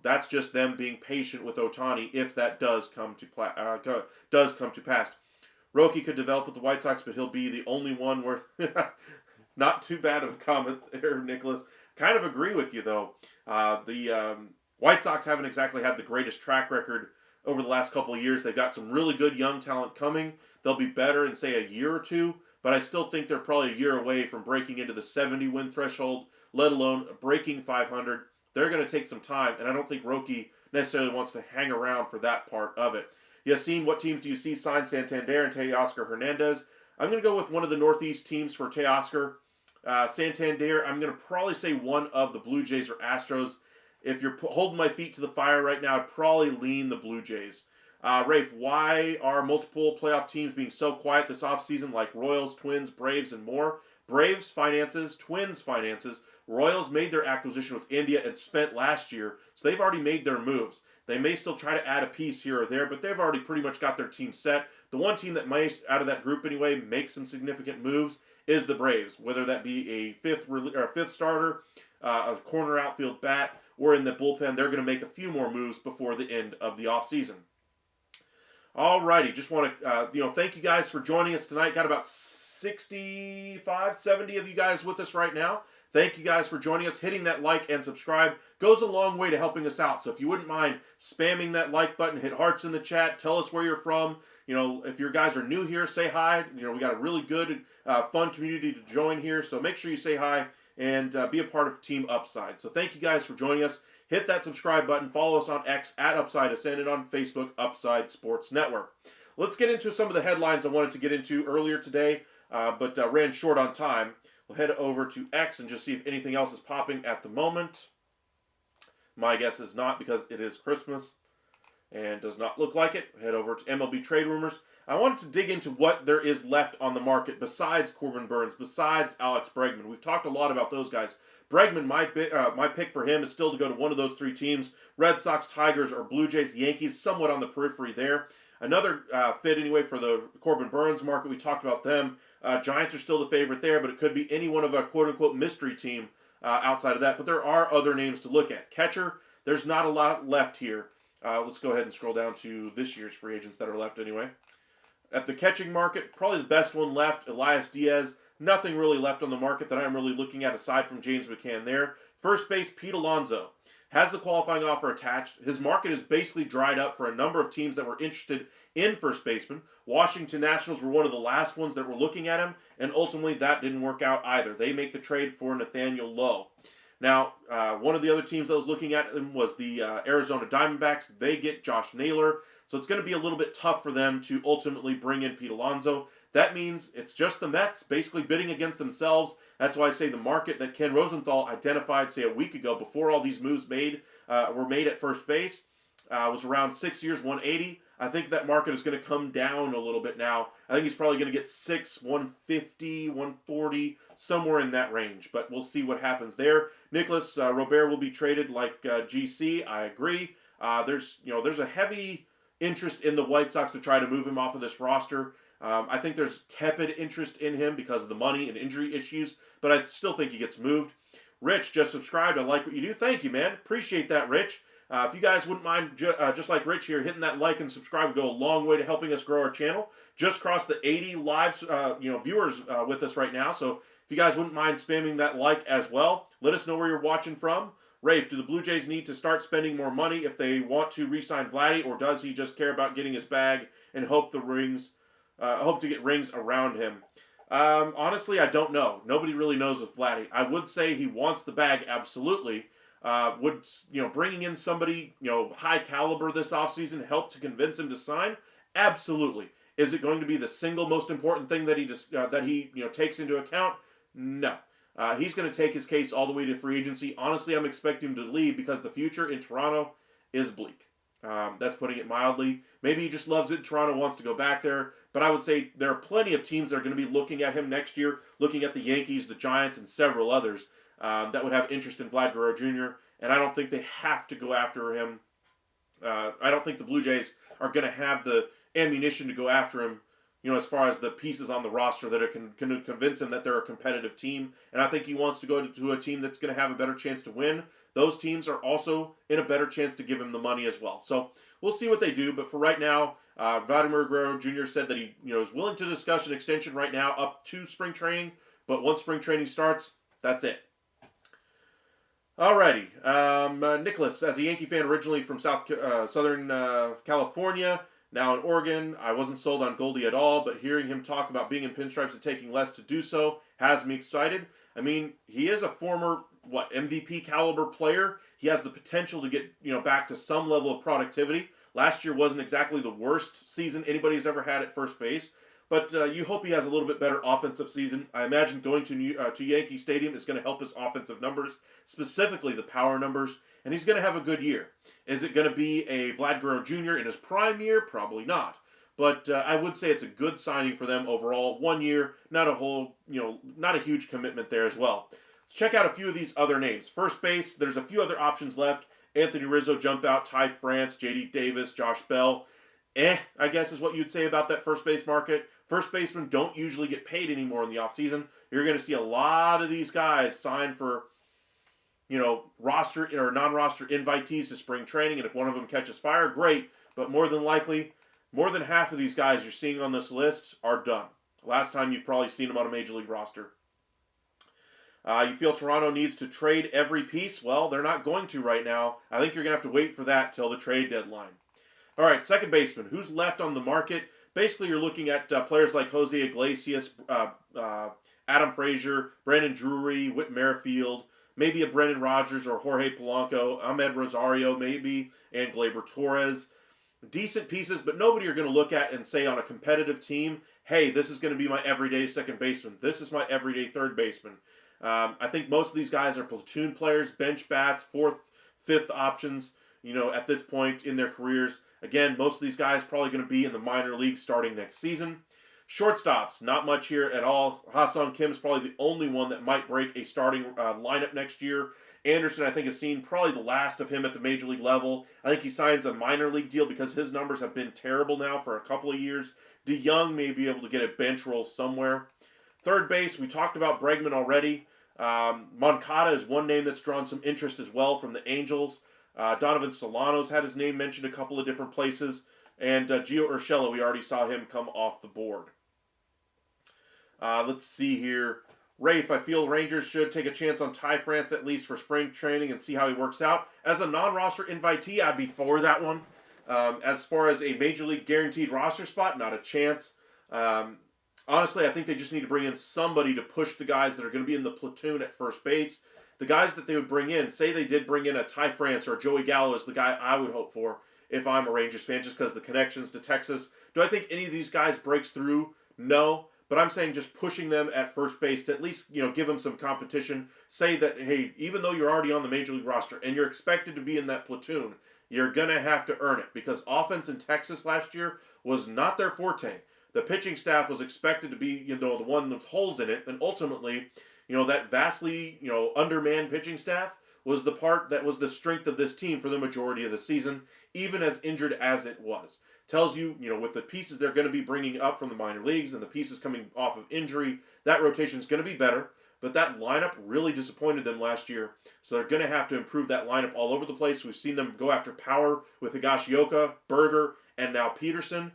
That's just them being patient with Ohtani if that does come to pass. Roki could develop with the White Sox, but he'll be the only one where... Not too bad of a comment there, Nicholas. Kind of agree with you, though. The White Sox haven't exactly had the greatest track record over the last couple of years. They've got some really good young talent coming. They'll be better in, say, a year or two, but I still think they're probably a year away from breaking into the 70-win threshold, let alone breaking 500. They're going to take some time, and I don't think Roki necessarily wants to hang around for that part of it. Yassine, what teams do you see sign Santander and Teoscar Hernandez? I'm going to go with one of the Northeast teams for Teoscar. Santander, I'm going to probably say one of the Blue Jays or Astros. If you're holding my feet to the fire right now, I'd probably lean the Blue Jays. Rafe, why are multiple playoff teams being so quiet this offseason like Royals, Twins, Braves, and more? Braves finances, Twins finances. Royals made their acquisition with India and spent last year, so they've already made their moves. They may still try to add a piece here or there, but they've already pretty much got their team set. The one team that might, out of that group anyway, make some significant moves is the Braves, whether that be a fifth starter, a corner outfield bat, or in the bullpen. They're going to make a few more moves before the end of the offseason. Alrighty, just want to thank you guys for joining us tonight. Got about 65, 70 of you guys with us right now. Thank you guys for joining us. Hitting that like and subscribe goes a long way to helping us out. So if you wouldn't mind spamming that like button, hit hearts in the chat, tell us where you're from. If you guys are new here, say hi. We got a really good, fun community to join here. So make sure you say hi and be a part of Team Upside. So thank you guys for joining us. Hit that subscribe button. Follow us on X at Upside Ascend and on Facebook, Upside Sports Network. Let's get into some of the headlines I wanted to get into earlier today, but ran short on time. We'll head over to X and just see if anything else is popping at the moment. My guess is not, because it is Christmas and does not look like it. Head over to MLB Trade Rumors. I wanted to dig into what there is left on the market besides Corbin Burnes, besides Alex Bregman. We've talked a lot about those guys. Bregman, my pick for him is still to go to one of those three teams: Red Sox, Tigers, or Blue Jays. Yankees, somewhat on the periphery there. Another fit anyway for the Corbin Burnes market. We talked about them. Giants are still the favorite there, but it could be any one of a quote-unquote mystery team outside of that. But there are other names to look at. Catcher, there's not a lot left here. Let's go ahead and scroll down to this year's free agents that are left anyway. At the catching market, probably the best one left, Elias Diaz. Nothing really left on the market that I'm really looking at aside from James McCann there. First base, Pete Alonzo. Has the qualifying offer attached. His market is basically dried up for a number of teams that were interested in first baseman. Washington Nationals were one of the last ones that were looking at him, and ultimately that didn't work out either. They make the trade for Nathaniel Lowe. Now, one of the other teams that was looking at him was the Arizona Diamondbacks. They get Josh Naylor, so it's going to be a little bit tough for them to ultimately bring in Pete Alonso. That means it's just the Mets basically bidding against themselves. That's why I say the market that Ken Rosenthal identified, say, a week ago before all these moves were made at first base was around 6 years, 180. I think that market is going to come down a little bit now. I think he's probably going to get 150, 140, somewhere in that range. But we'll see what happens there. Nicholas Robert will be traded like GC. I agree. There's a heavy interest in the White Sox to try to move him off of this roster. I think there's tepid interest in him because of the money and injury issues, but I still think he gets moved. Rich just subscribed. I like what you do. Thank you, man. Appreciate that, Rich. If you guys wouldn't mind, just like Rich here, hitting that like and subscribe would go a long way to helping us grow our channel. Just crossed the 80 live viewers with us right now, so if you guys wouldn't mind spamming that like as well, let us know where you're watching from. Rafe, do the Blue Jays need to start spending more money if they want to re-sign Vladdy, or does he just care about getting his bag and hope to get rings around him? Honestly, I don't know. Nobody really knows with Vladdy. I would say he wants the bag, absolutely. Would bringing in somebody high caliber this offseason help to convince him to sign? Absolutely. Is it going to be the single most important thing that he takes into account? No. He's going to take his case all the way to free agency. Honestly, I'm expecting him to leave because the future in Toronto is bleak. That's putting it mildly. Maybe he just loves it. Toronto wants to go back there. But I would say there are plenty of teams that are going to be looking at him next year, looking at the Yankees, the Giants, and several others that would have interest in Vlad Guerrero Jr., and I don't think they have to go after him. I don't think the Blue Jays are going to have the ammunition to go after him, as far as the pieces on the roster that can convince him that they're a competitive team. And I think he wants to go to a team that's going to have a better chance to win. Those teams are also in a better chance to give him the money as well. So we'll see what they do. But for right now, Vladimir Guerrero Jr. said that he is willing to discuss an extension right now up to spring training. But once spring training starts, that's it. Alrighty. Nicholas, as a Yankee fan originally from Southern California, now in Oregon, I wasn't sold on Goldie at all, but hearing him talk about being in pinstripes and taking less to do so has me excited. I mean, he is a former, MVP caliber player. He has the potential to get, back to some level of productivity. Last year wasn't exactly the worst season anybody's ever had at first base, but you hope he has a little bit better offensive season. I imagine going to Yankee Stadium is going to help his offensive numbers, specifically the power numbers, and he's going to have a good year. Is it going to be a Vlad Guerrero Jr. in his prime year? Probably not. But I would say it's a good signing for them overall. 1 year, not a huge commitment there as well. Let's check out a few of these other names. First base, there's a few other options left. Anthony Rizzo, jump out. Ty France, J.D. Davis, Josh Bell. I guess is what you'd say about that first base market. First basemen don't usually get paid anymore in the offseason. You're going to see a lot of these guys sign for, roster or non-roster invitees to spring training, and if one of them catches fire, great. But more than likely, more than half of these guys you're seeing on this list are done. Last time you've probably seen them on a major league roster. You feel Toronto needs to trade every piece? Well, they're not going to right now. I think you're going to have to wait for that till the trade deadline. All right, second baseman. Who's left on the market? Basically, you're looking at players like Jose Iglesias, Adam Frazier, Brandon Drury, Whit Merrifield, maybe a Brendan Rodgers or Jorge Polanco, Ahmed Rosario maybe, and Gleyber Torres. Decent pieces, but nobody you're going to look at and say on a competitive team, hey, this is going to be my everyday second baseman. This is my everyday third baseman. I think most of these guys are platoon players, bench bats, fifth options, at this point in their careers. Again, most of these guys probably going to be in the minor leagues starting next season. Shortstops, not much here at all. Ha-Seong Kim is probably the only one that might break a starting lineup next year. Anderson, I think, has seen probably the last of him at the major league level. I think he signs a minor league deal because his numbers have been terrible now for a couple of years. DeYoung may be able to get a bench role somewhere. Third base, we talked about Bregman already. Moncada is one name that's drawn some interest as well from the Angels. Donovan Solano's had his name mentioned a couple of different places. And Gio Urshela, we already saw him come off the board. Let's see here. Rafe, I feel Rangers should take a chance on Ty France at least for spring training and see how he works out. As a non-roster invitee, I'd be for that one. As far as a major league guaranteed roster spot, not a chance. Honestly, I think they just need to bring in somebody to push the guys that are going to be in the platoon at first base. The guys that they would bring in, say they did bring in a Ty France or Joey Gallo is the guy I would hope for if I'm a Rangers fan, just because of the connections to Texas. Do I think any of these guys breaks through? No. But I'm saying just pushing them at first base to at least, give them some competition. Say that, hey, even though you're already on the major league roster and you're expected to be in that platoon, you're going to have to earn it. Because offense in Texas last year was not their forte. The pitching staff was expected to be, the one with holes in it. And ultimately, that vastly, undermanned pitching staff was the part that was the strength of this team for the majority of the season, even as injured as it was. Tells you, with the pieces they're going to be bringing up from the minor leagues and the pieces coming off of injury, that rotation is going to be better. But that lineup really disappointed them last year. So they're going to have to improve that lineup all over the place. We've seen them go after power with Higashioka, Berger, and now Peterson.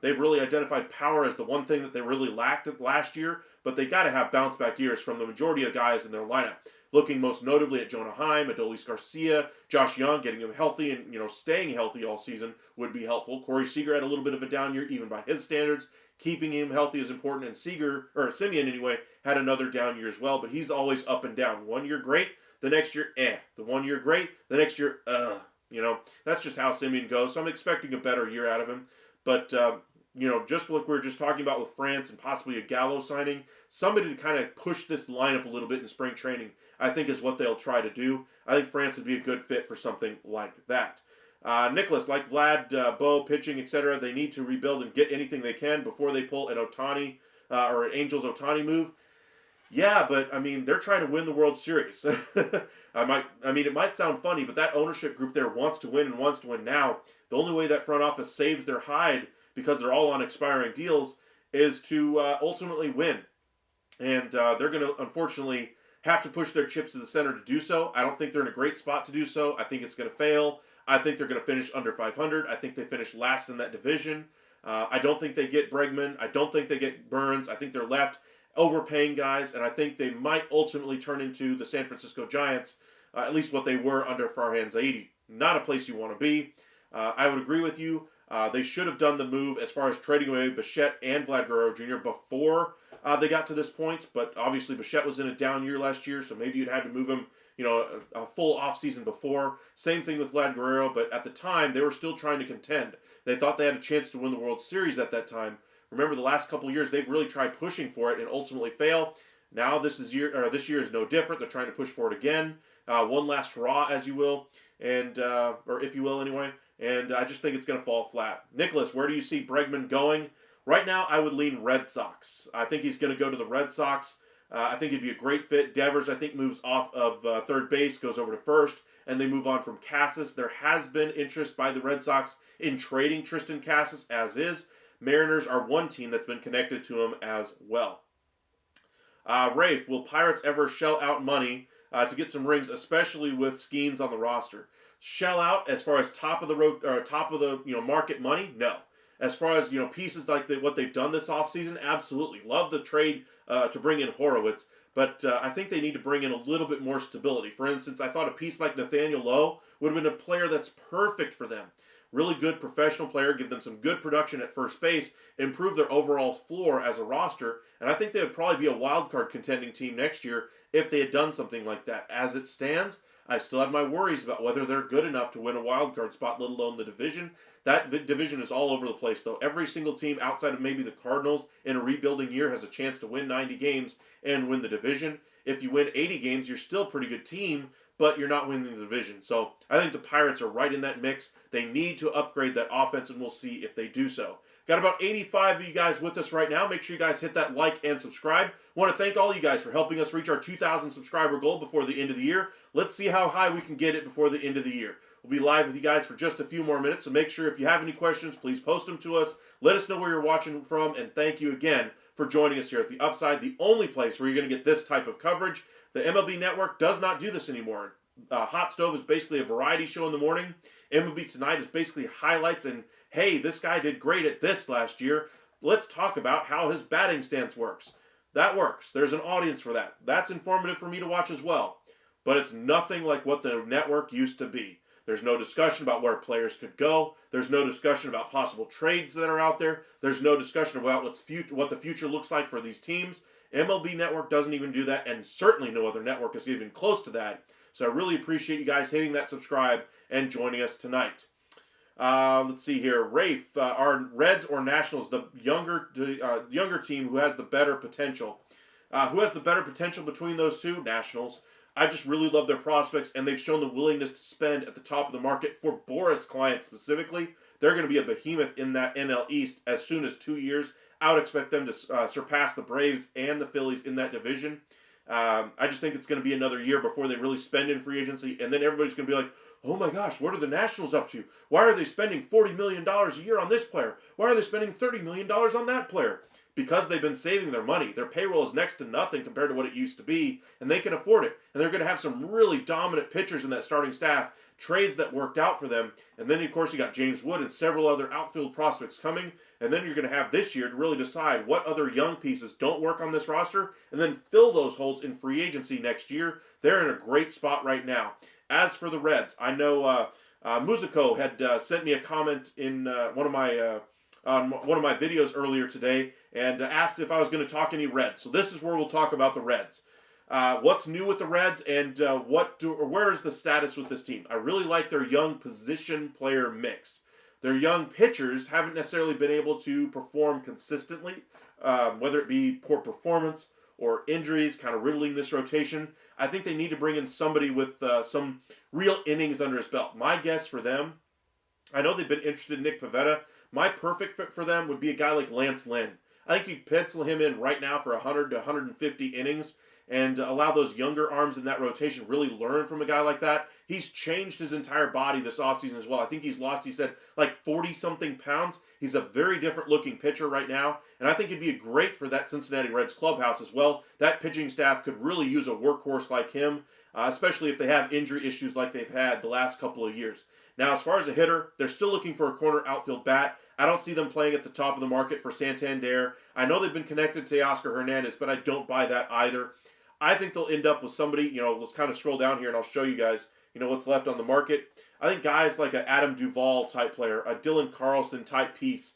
They've really identified power as the one thing that they really lacked last year. But they got to have bounce back years from the majority of guys in their lineup. Looking most notably at Jonah Heim, Adolis Garcia, Josh Young, getting him healthy and staying healthy all season would be helpful. Corey Seager had a little bit of a down year, even by his standards. Keeping him healthy is important, and Simeon anyway, had another down year as well. But he's always up and down. 1 year great, the next year The 1 year great, the next year That's just how Simeon goes. So I'm expecting a better year out of him. But just like we were just talking about with France and possibly a Gallo signing, somebody to kind of push this lineup a little bit in spring training, I think is what they'll try to do. I think France would be a good fit for something like that. Nicholas, like Vlad, Bo, pitching, etc., they need to rebuild and get anything they can before they pull an Ohtani or an Angels Ohtani move. Yeah, but they're trying to win the World Series. It might sound funny, but that ownership group there wants to win and wants to win now. The only way that front office saves their hide, because they're all on expiring deals, is to ultimately win. And they're going to, unfortunately, have to push their chips to the center to do so. I don't think they're in a great spot to do so. I think it's going to fail. I think they're going to finish under 500. I think they finish last in that division. I don't think they get Bregman. I don't think they get Burns. I think they're left overpaying guys, and I think they might ultimately turn into the San Francisco Giants, at least what they were under Farhan Zaidi. Not a place you want to be. I would agree with you. They should have done the move as far as trading away Bichette and Vlad Guerrero Jr. before they got to this point, but obviously Bichette was in a down year last year, so maybe you'd had to move him, a full offseason before. Same thing with Vlad Guerrero, but at the time, they were still trying to contend. They thought they had a chance to win the World Series at that time. Remember, the last couple of years, they've really tried pushing for it and ultimately fail. Now this year is no different. They're trying to push for it again. One last hurrah, as you will, or if you will anyway. And I just think it's going to fall flat. Nicholas, where do you see Bregman going? Right now, I would lean Red Sox. I think he's going to go to the Red Sox. I think he'd be a great fit. Devers, I think, moves off of third base, goes over to first, and they move on from Cassis. There has been interest by the Red Sox in trading Tristan Cassis as is. Mariners are one team that's been connected to him as well. Rafe, will Pirates ever shell out money to get some rings, especially with Skeens on the roster? Shell out as far as top of the market money? No. As far as pieces like what they've done this offseason, absolutely. Love the trade to bring in Horowitz, but I think they need to bring in a little bit more stability. For instance, I thought a piece like Nathaniel Lowe would have been a player that's perfect for them. Really good professional player, give them some good production at first base, improve their overall floor as a roster, and I think they would probably be a wild card contending team next year if they had done something like that. As it stands, I still have my worries about whether they're good enough to win a wild card spot, let alone the division. That division is all over the place, though. Every single team outside of maybe the Cardinals in a rebuilding year has a chance to win 90 games and win the division. If you win 80 games, you're still a pretty good team, but you're not winning the division. So I think the Pirates are right in that mix. They need to upgrade that offense, and we'll see if they do so. Got about 85 of you guys with us right now. Make sure you guys hit that like and subscribe. Want to thank all you guys for helping us reach our 2,000 subscriber goal before the end of the year. Let's see how high we can get it before the end of the year. We'll be live with you guys for just a few more minutes, so make sure if you have any questions, please post them to us. Let us know where you're watching from, and thank you again for joining us here at the Upside, the only place where you're going to get this type of coverage. The MLB Network does not do this anymore. Hot Stove is basically a variety show in the morning. MLB Tonight is basically highlights and, hey, this guy did great at this last year. Let's talk about how his batting stance works. That works. There's an audience for that. That's informative for me to watch as well. But it's nothing like what the network used to be. There's no discussion about where players could go. There's no discussion about possible trades that are out there. There's no discussion about what the future looks like for these teams. MLB Network doesn't even do that, and certainly no other network is even close to that. So I really appreciate you guys hitting that subscribe and joining us tonight. Let's see here. Rafe, are Reds or Nationals the younger team who has the better potential? Who has the better potential between those two? Nationals. I just really love their prospects, and they've shown the willingness to spend at the top of the market for Boris clients specifically. They're going to be a behemoth in that NL East as soon as 2 years. I would expect them to surpass the Braves and the Phillies in that division. I just think it's going to be another year before they really spend in free agency, and then everybody's going to be like, oh my gosh, what are the Nationals up to? Why are they spending $40 million a year on this player? Why are they spending $30 million on that player? Because they've been saving their money. Their payroll is next to nothing compared to what it used to be, and they can afford it. And they're going to have some really dominant pitchers in that starting staff, trades that worked out for them. And then, of course, you got James Wood and several other outfield prospects coming. And then you're going to have this year to really decide what other young pieces don't work on this roster, and then fill those holes in free agency next year. They're in a great spot right now. As for the Reds, I know Musico had sent me a comment in one of my videos earlier today, and asked if I was going to talk any Reds. So this is where we'll talk about the Reds. What's new with the Reds, and where is the status with this team? I really like their young position player mix. Their young pitchers haven't necessarily been able to perform consistently, whether it be poor performance or injuries kind of riddling this rotation. I think they need to bring in somebody with some real innings under his belt. My guess for them, I know they've been interested in Nick Pivetta. My perfect fit for them would be a guy like Lance Lynn. I think you'd pencil him in right now for 100 to 150 innings and allow those younger arms in that rotation really learn from a guy like that. He's changed his entire body this offseason as well. I think he's lost, he said, like 40-something pounds. He's a very different-looking pitcher right now, and I think he'd be great for that Cincinnati Reds clubhouse as well. That pitching staff could really use a workhorse like him, especially if they have injury issues like they've had the last couple of years. Now, as far as a hitter, they're still looking for a corner outfield bat. I don't see them playing at the top of the market for Santander. I know they've been connected to Oscar Hernandez, but I don't buy that either. I think they'll end up with somebody, let's kind of scroll down here and I'll show you guys, what's left on the market. I think guys like an Adam Duvall type player, a Dylan Carlson type piece,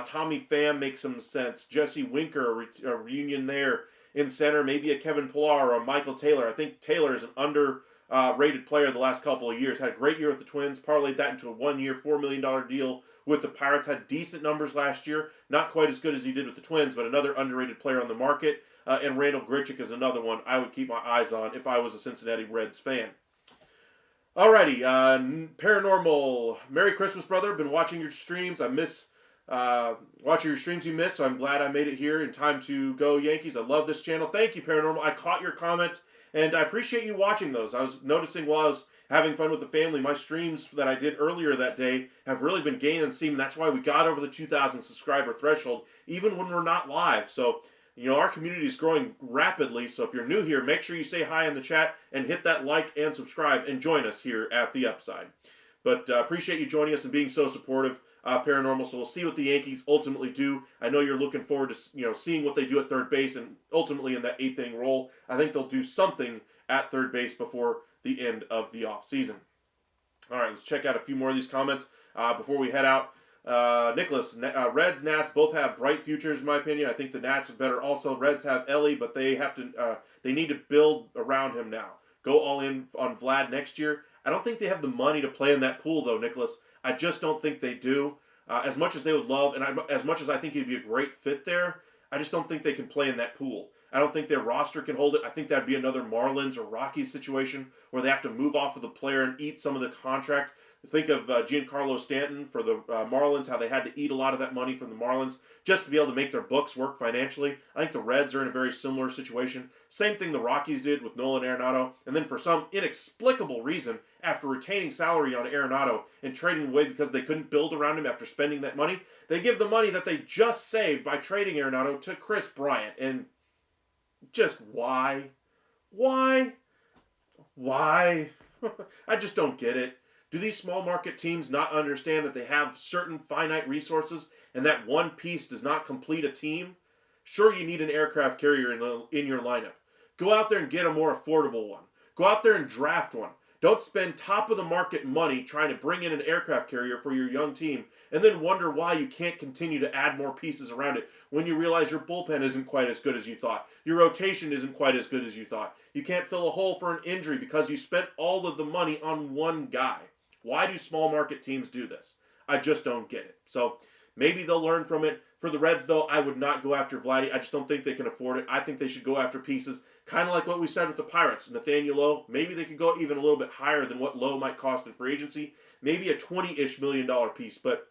Tommy Pham makes some sense, Jesse Winker, a reunion there in center, maybe a Kevin Pillar or a Michael Taylor. I think Taylor is an underrated player the last couple of years. Had a great year with the Twins, parlayed that into a 1-year, $4 million deal with the Pirates. Had decent numbers last year, not quite as good as he did with the Twins, but another underrated player on the market. And Randall Grichuk is another one I would keep my eyes on if I was a Cincinnati Reds fan. Alrighty, Paranormal, Merry Christmas, brother. Been watching your streams. I miss watching your streams you missed, so I'm glad I made it here in time to go Yankees. I love this channel. Thank you, Paranormal. I caught your comment, and I appreciate you watching those. I was noticing while I was having fun with the family, my streams that I did earlier that day have really been gaining steam. That's why we got over the 2,000 subscriber threshold, even when we're not live. So, our community is growing rapidly, so if you're new here, make sure you say hi in the chat and hit that like and subscribe and join us here at the Upside. But appreciate you joining us and being so supportive, Paranormal. So we'll see what the Yankees ultimately do. I know you're looking forward to seeing what they do at third base and ultimately in that 8th-inning role. I think they'll do something at third base before the end of the offseason. All right, let's check out a few more of these comments before we head out. Nicholas, Reds, Nats both have bright futures in my opinion. I think the Nats are better also. Reds have Ellie, but they have to. They need to build around him now. Go all in on Vlad next year. I don't think they have the money to play in that pool though, Nicholas. I just don't think they do. As much as they would love, and as much as I think he'd be a great fit there, I just don't think they can play in that pool. I don't think their roster can hold it. I think that'd be another Marlins or Rockies situation where they have to move off of the player and eat some of the contract. Think of Giancarlo Stanton for the Marlins, how they had to eat a lot of that money from the Marlins just to be able to make their books work financially. I think the Reds are in a very similar situation. Same thing the Rockies did with Nolan Arenado. And then for some inexplicable reason, after retaining salary on Arenado and trading away because they couldn't build around him after spending that money, they give the money that they just saved by trading Arenado to Chris Bryant. And just why? Why? Why? I just don't get it. Do these small market teams not understand that they have certain finite resources and that one piece does not complete a team? Sure, you need an aircraft carrier in your lineup. Go out there and get a more affordable one. Go out there and draft one. Don't spend top of the market money trying to bring in an aircraft carrier for your young team and then wonder why you can't continue to add more pieces around it when you realize your bullpen isn't quite as good as you thought. Your rotation isn't quite as good as you thought. You can't fill a hole for an injury because you spent all of the money on one guy. Why do small market teams do this? I just don't get it. So maybe they'll learn from it. For the Reds, though, I would not go after Vladdy. I just don't think they can afford it. I think they should go after pieces, kind of like what we said with the Pirates. Nathaniel Lowe, maybe they could go even a little bit higher than what Lowe might cost in free agency. Maybe a $20-ish million piece, but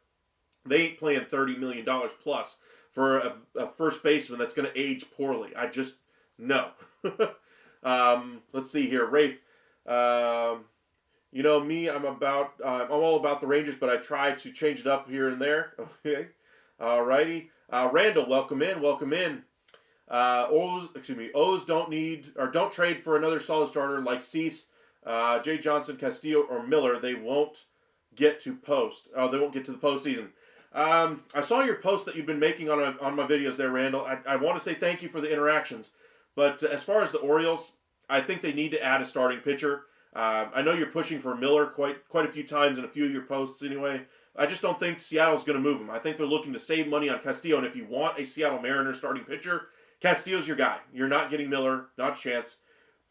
they ain't playing $30 million plus for a first baseman that's going to age poorly. I just, no. Let's see here. Rafe, you know me, I'm all about the Rangers, but I try to change it up here and there. Okay, alrighty. Randall, welcome in. O's don't trade for another solid starter like Cease, Jay Johnson, Castillo, or Miller. They won't get to They won't get to the postseason. I saw your post that you've been making on my videos there, Randall. I want to say thank you for the interactions, but as far as the Orioles, I think they need to add a starting pitcher. I know you're pushing for Miller quite a few times in a few of your posts anyway. I just don't think Seattle's going to move him. I think they're looking to save money on Castillo, and if you want a Seattle Mariners starting pitcher, Castillo's your guy. You're not getting Miller, not a chance,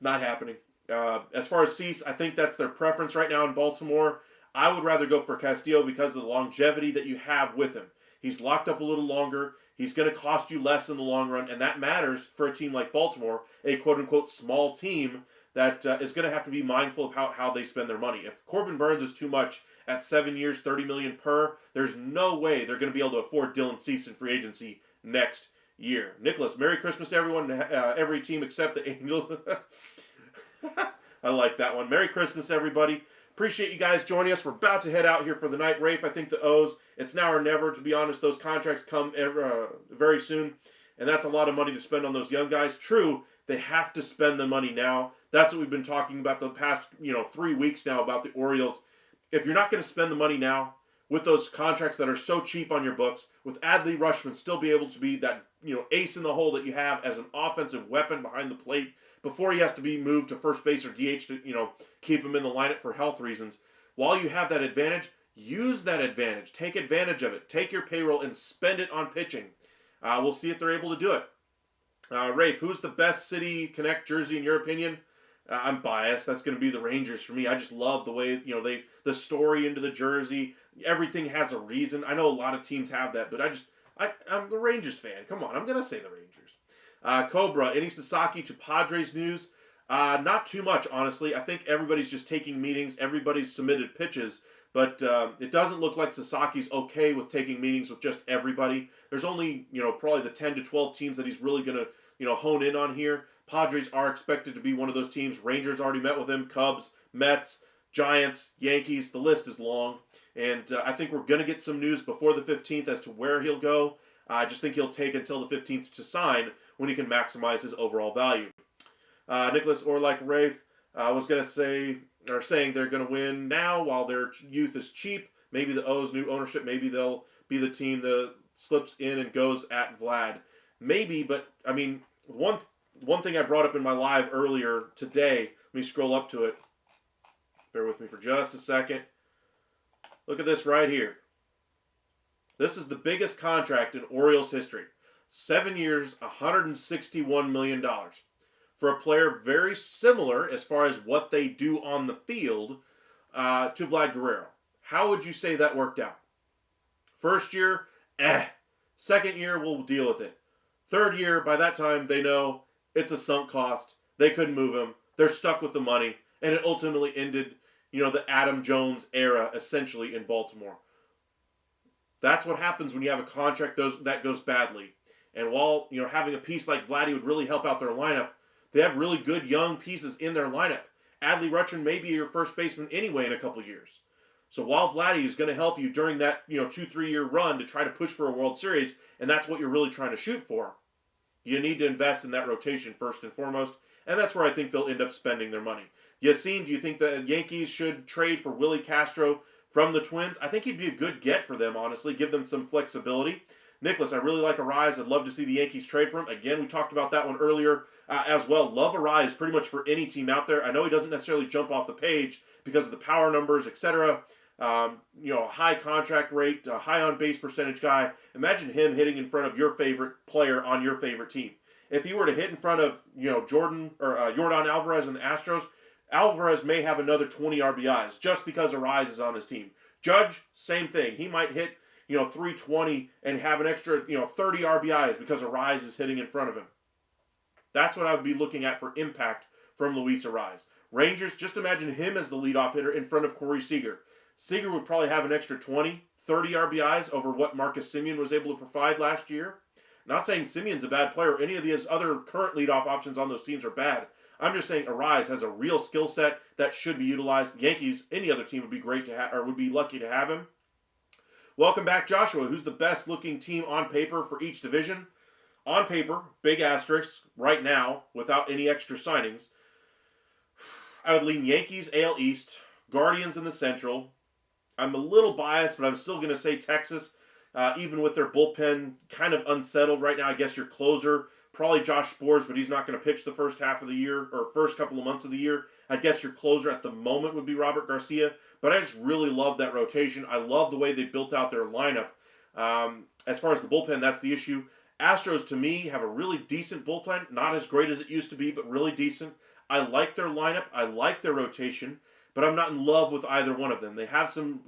not happening. As far as Cease, I think that's their preference right now in Baltimore. I would rather go for Castillo because of the longevity that you have with him. He's locked up a little longer. He's going to cost you less in the long run, and that matters for a team like Baltimore, a quote-unquote small team that is going to have to be mindful of how they spend their money. If Corbin Burns is too much at 7 years, $30 million per, there's no way they're going to be able to afford Dylan Cease in free agency next year. Nicholas, Merry Christmas to everyone, every team except the Angels. I like that one. Merry Christmas, everybody. Appreciate you guys joining us. We're about to head out here for the night. Rafe, I think the O's, it's now or never, to be honest. Those contracts come very soon, and that's a lot of money to spend on those young guys. True, they have to spend the money now. That's what we've been talking about the past 3 weeks now about the Orioles. If you're not going to spend the money now with those contracts that are so cheap on your books, with Adley Rutschman still be able to be that ace in the hole that you have as an offensive weapon behind the plate before he has to be moved to first base or DH to keep him in the lineup for health reasons. While you have that advantage, use that advantage. Take advantage of it. Take your payroll and spend it on pitching. We'll see if they're able to do it. Rafe, who's the best City Connect jersey in your opinion? I'm biased. That's going to be the Rangers for me. I just love the way the story into the jersey. Everything has a reason. I know a lot of teams have that, but I'm the Rangers fan. Come on, I'm going to say the Rangers. Cobra, any Sasaki to Padres news? Not too much, honestly. I think everybody's just taking meetings. Everybody's submitted pitches, but it doesn't look like Sasaki's okay with taking meetings with just everybody. There's only probably the 10 to 12 teams that he's really going to hone in on here. Padres are expected to be one of those teams. Rangers already met with him. Cubs, Mets, Giants, Yankees. The list is long. And I think we're going to get some news before the 15th as to where he'll go. I just think he'll take until the 15th to sign when he can maximize his overall value. Nicholas, or like Rafe, was going to say, or saying they're going to win now while their youth is cheap. Maybe the O's new ownership, maybe they'll be the team that slips in and goes at Vlad. Maybe, but I mean, one thing I brought up in my live earlier today, let me scroll up to it. Bear with me for just a second. Look at this right here. This is the biggest contract in Orioles history. 7 years, $161 million. For a player very similar as far as what they do on the field to Vlad Guerrero. How would you say that worked out? First year, Second year, we'll deal with it. Third year, by that time, they know It's a sunk cost. They couldn't move him. They're stuck with the money. And it ultimately ended, the Adam Jones era, essentially, in Baltimore. That's what happens when you have a contract that goes badly. And while, having a piece like Vladdy would really help out their lineup, they have really good young pieces in their lineup. Adley Rutschman may be your first baseman anyway in a couple years. So while Vladdy is going to help you during that 2-3 year run to try to push for a World Series, and that's what you're really trying to shoot for, you need to invest in that rotation first and foremost, and that's where I think they'll end up spending their money. Yassine, do you think the Yankees should trade for Willie Castro from the Twins? I think he'd be a good get for them, honestly, give them some flexibility. Nicholas, I really like Arise. I'd love to see the Yankees trade for him. Again, we talked about that one earlier as well. Love Arise pretty much for any team out there. I know he doesn't necessarily jump off the page because of the power numbers, etc. High contract rate, high on base percentage guy. Imagine him hitting in front of your favorite player on your favorite team. If he were to hit in front of Jordan or Yordan Alvarez and the Astros, Alvarez may have another 20 RBIs just because Arise is on his team. Judge, same thing. He might hit 320 and have an extra 30 RBIs because Arise is hitting in front of him. That's what I would be looking at for impact from Luis Arise. Rangers, just imagine him as the leadoff hitter in front of Corey Seager. Seager would probably have an extra 20, 30 RBIs over what Marcus Semien was able to provide last year. Not saying Simeon's a bad player or any of these other current leadoff options on those teams are bad. I'm just saying Arise has a real skill set that should be utilized. Yankees, any other team would be great to have, or would be lucky to have him. Welcome back, Joshua. Who's the best looking team on paper for each division? On paper, big asterisk, right now, without any extra signings, I would lean Yankees, AL East, Guardians in the Central. I'm a little biased, but I'm still going to say Texas, even with their bullpen kind of unsettled right now. I guess your closer, probably Josh Sborz, but he's not going to pitch the first half of the year, or first couple of months of the year. I guess your closer at the moment would be Robert Garcia, but I just really love that rotation. I love the way they built out their lineup. As far as the bullpen, that's the issue. Astros, to me, have a really decent bullpen. Not as great as it used to be, but really decent. I like their lineup. I like their rotation, but I'm not in love with either one of them. They have some,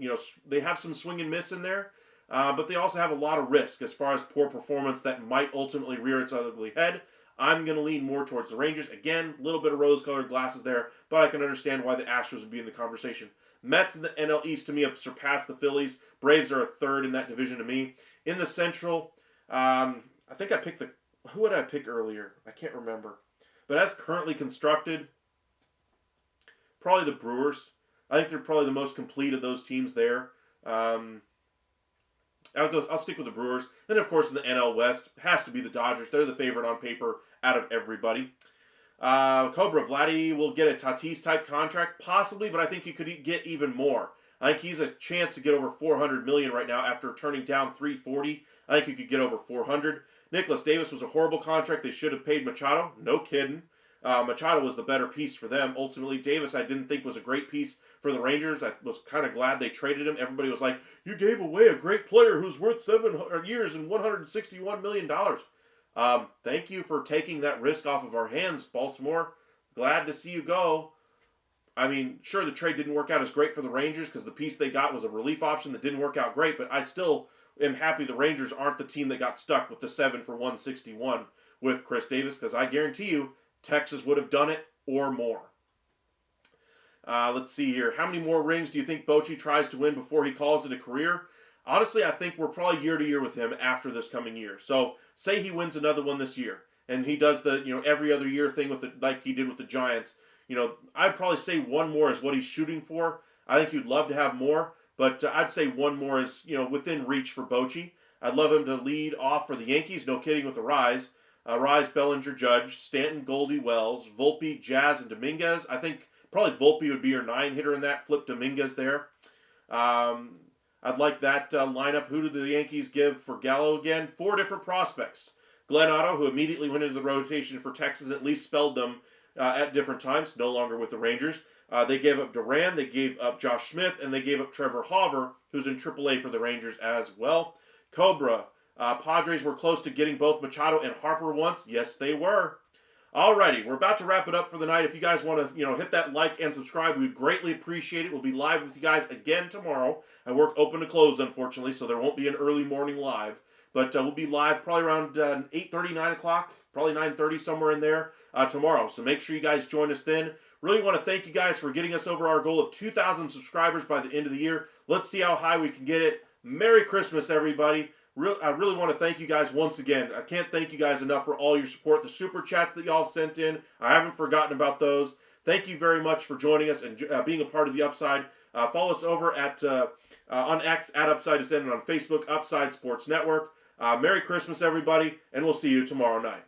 they have some swing and miss in there, but they also have a lot of risk as far as poor performance that might ultimately rear its ugly head. I'm going to lean more towards the Rangers. Again, a little bit of rose-colored glasses there, but I can understand why the Astros would be in the conversation. Mets in the NL East, to me, have surpassed the Phillies. Braves are a third in that division to me. In the Central, I think I picked who would I pick earlier? I can't remember. But as currently constructed, probably the Brewers. I think they're probably the most complete of those teams there. I'll stick with the Brewers. Then, of course, in the NL West, has to be the Dodgers. They're the favorite on paper out of everybody. Cobra Vladdy will get a Tatis-type contract, possibly, but I think he could get even more. I think he's a chance to get over $400 million right now after turning down $340. I think he could get over $400. Nicholas Davis was a horrible contract. They should have paid Machado. No kidding. Machado was the better piece for them. Ultimately, Davis I didn't think was a great piece for the Rangers. I was kind of glad they traded him. Everybody was like, you gave away a great player who's worth 7 years and $161 million. Thank you for taking that risk off of our hands, Baltimore. Glad to see you go. I mean, sure, the trade didn't work out as great for the Rangers because the piece they got was a relief option that didn't work out great, but I still am happy the Rangers aren't the team that got stuck with the 7 for 161 with Chris Davis, because I guarantee you Texas would have done it or more. Let's see here. How many more rings do you think Bochy tries to win before he calls it a career? Honestly, I think we're probably year to year with him after this coming year. So say he wins another one this year, and he does the every other year thing with it like he did with the Giants. I'd probably say one more is what he's shooting for. I think you'd love to have more, but I'd say one more is within reach for Bochy. I'd love him to lead off for the Yankees. No kidding with the Rise. Rise, Bellinger, Judge, Stanton, Goldie, Wells, Volpe, Jazz, and Dominguez. I think probably Volpe would be your 9 hitter in that. Flip Dominguez there. I'd like that lineup. Who did the Yankees give for Gallo again? 4 different prospects. Glenn Otto, who immediately went into the rotation for Texas, at least spelled them at different times, no longer with the Rangers. They gave up Duran, they gave up Josh Smith, and they gave up Trevor Hauver, who's in AAA for the Rangers as well. Cobra, Padres were close to getting both Machado and Harper once. Yes, they were. Alrighty, we're about to wrap it up for the night. If you guys want to, hit that like and subscribe, we'd greatly appreciate it. We'll be live with you guys again tomorrow. I work open to close, unfortunately, so there won't be an early morning live. But we'll be live probably around 8:30, 9 o'clock, probably 9:30, somewhere in there tomorrow. So make sure you guys join us then. Really want to thank you guys for getting us over our goal of 2,000 subscribers by the end of the year. Let's see how high we can get it. Merry Christmas, everybody. I really want to thank you guys once again. I can't thank you guys enough for all your support. The super chats that y'all sent in, I haven't forgotten about those. Thank you very much for joining us and being a part of the Upside. Follow us over at on X at Upside Descent and on Facebook, Upside Sports Network. Merry Christmas, everybody, and we'll see you tomorrow night.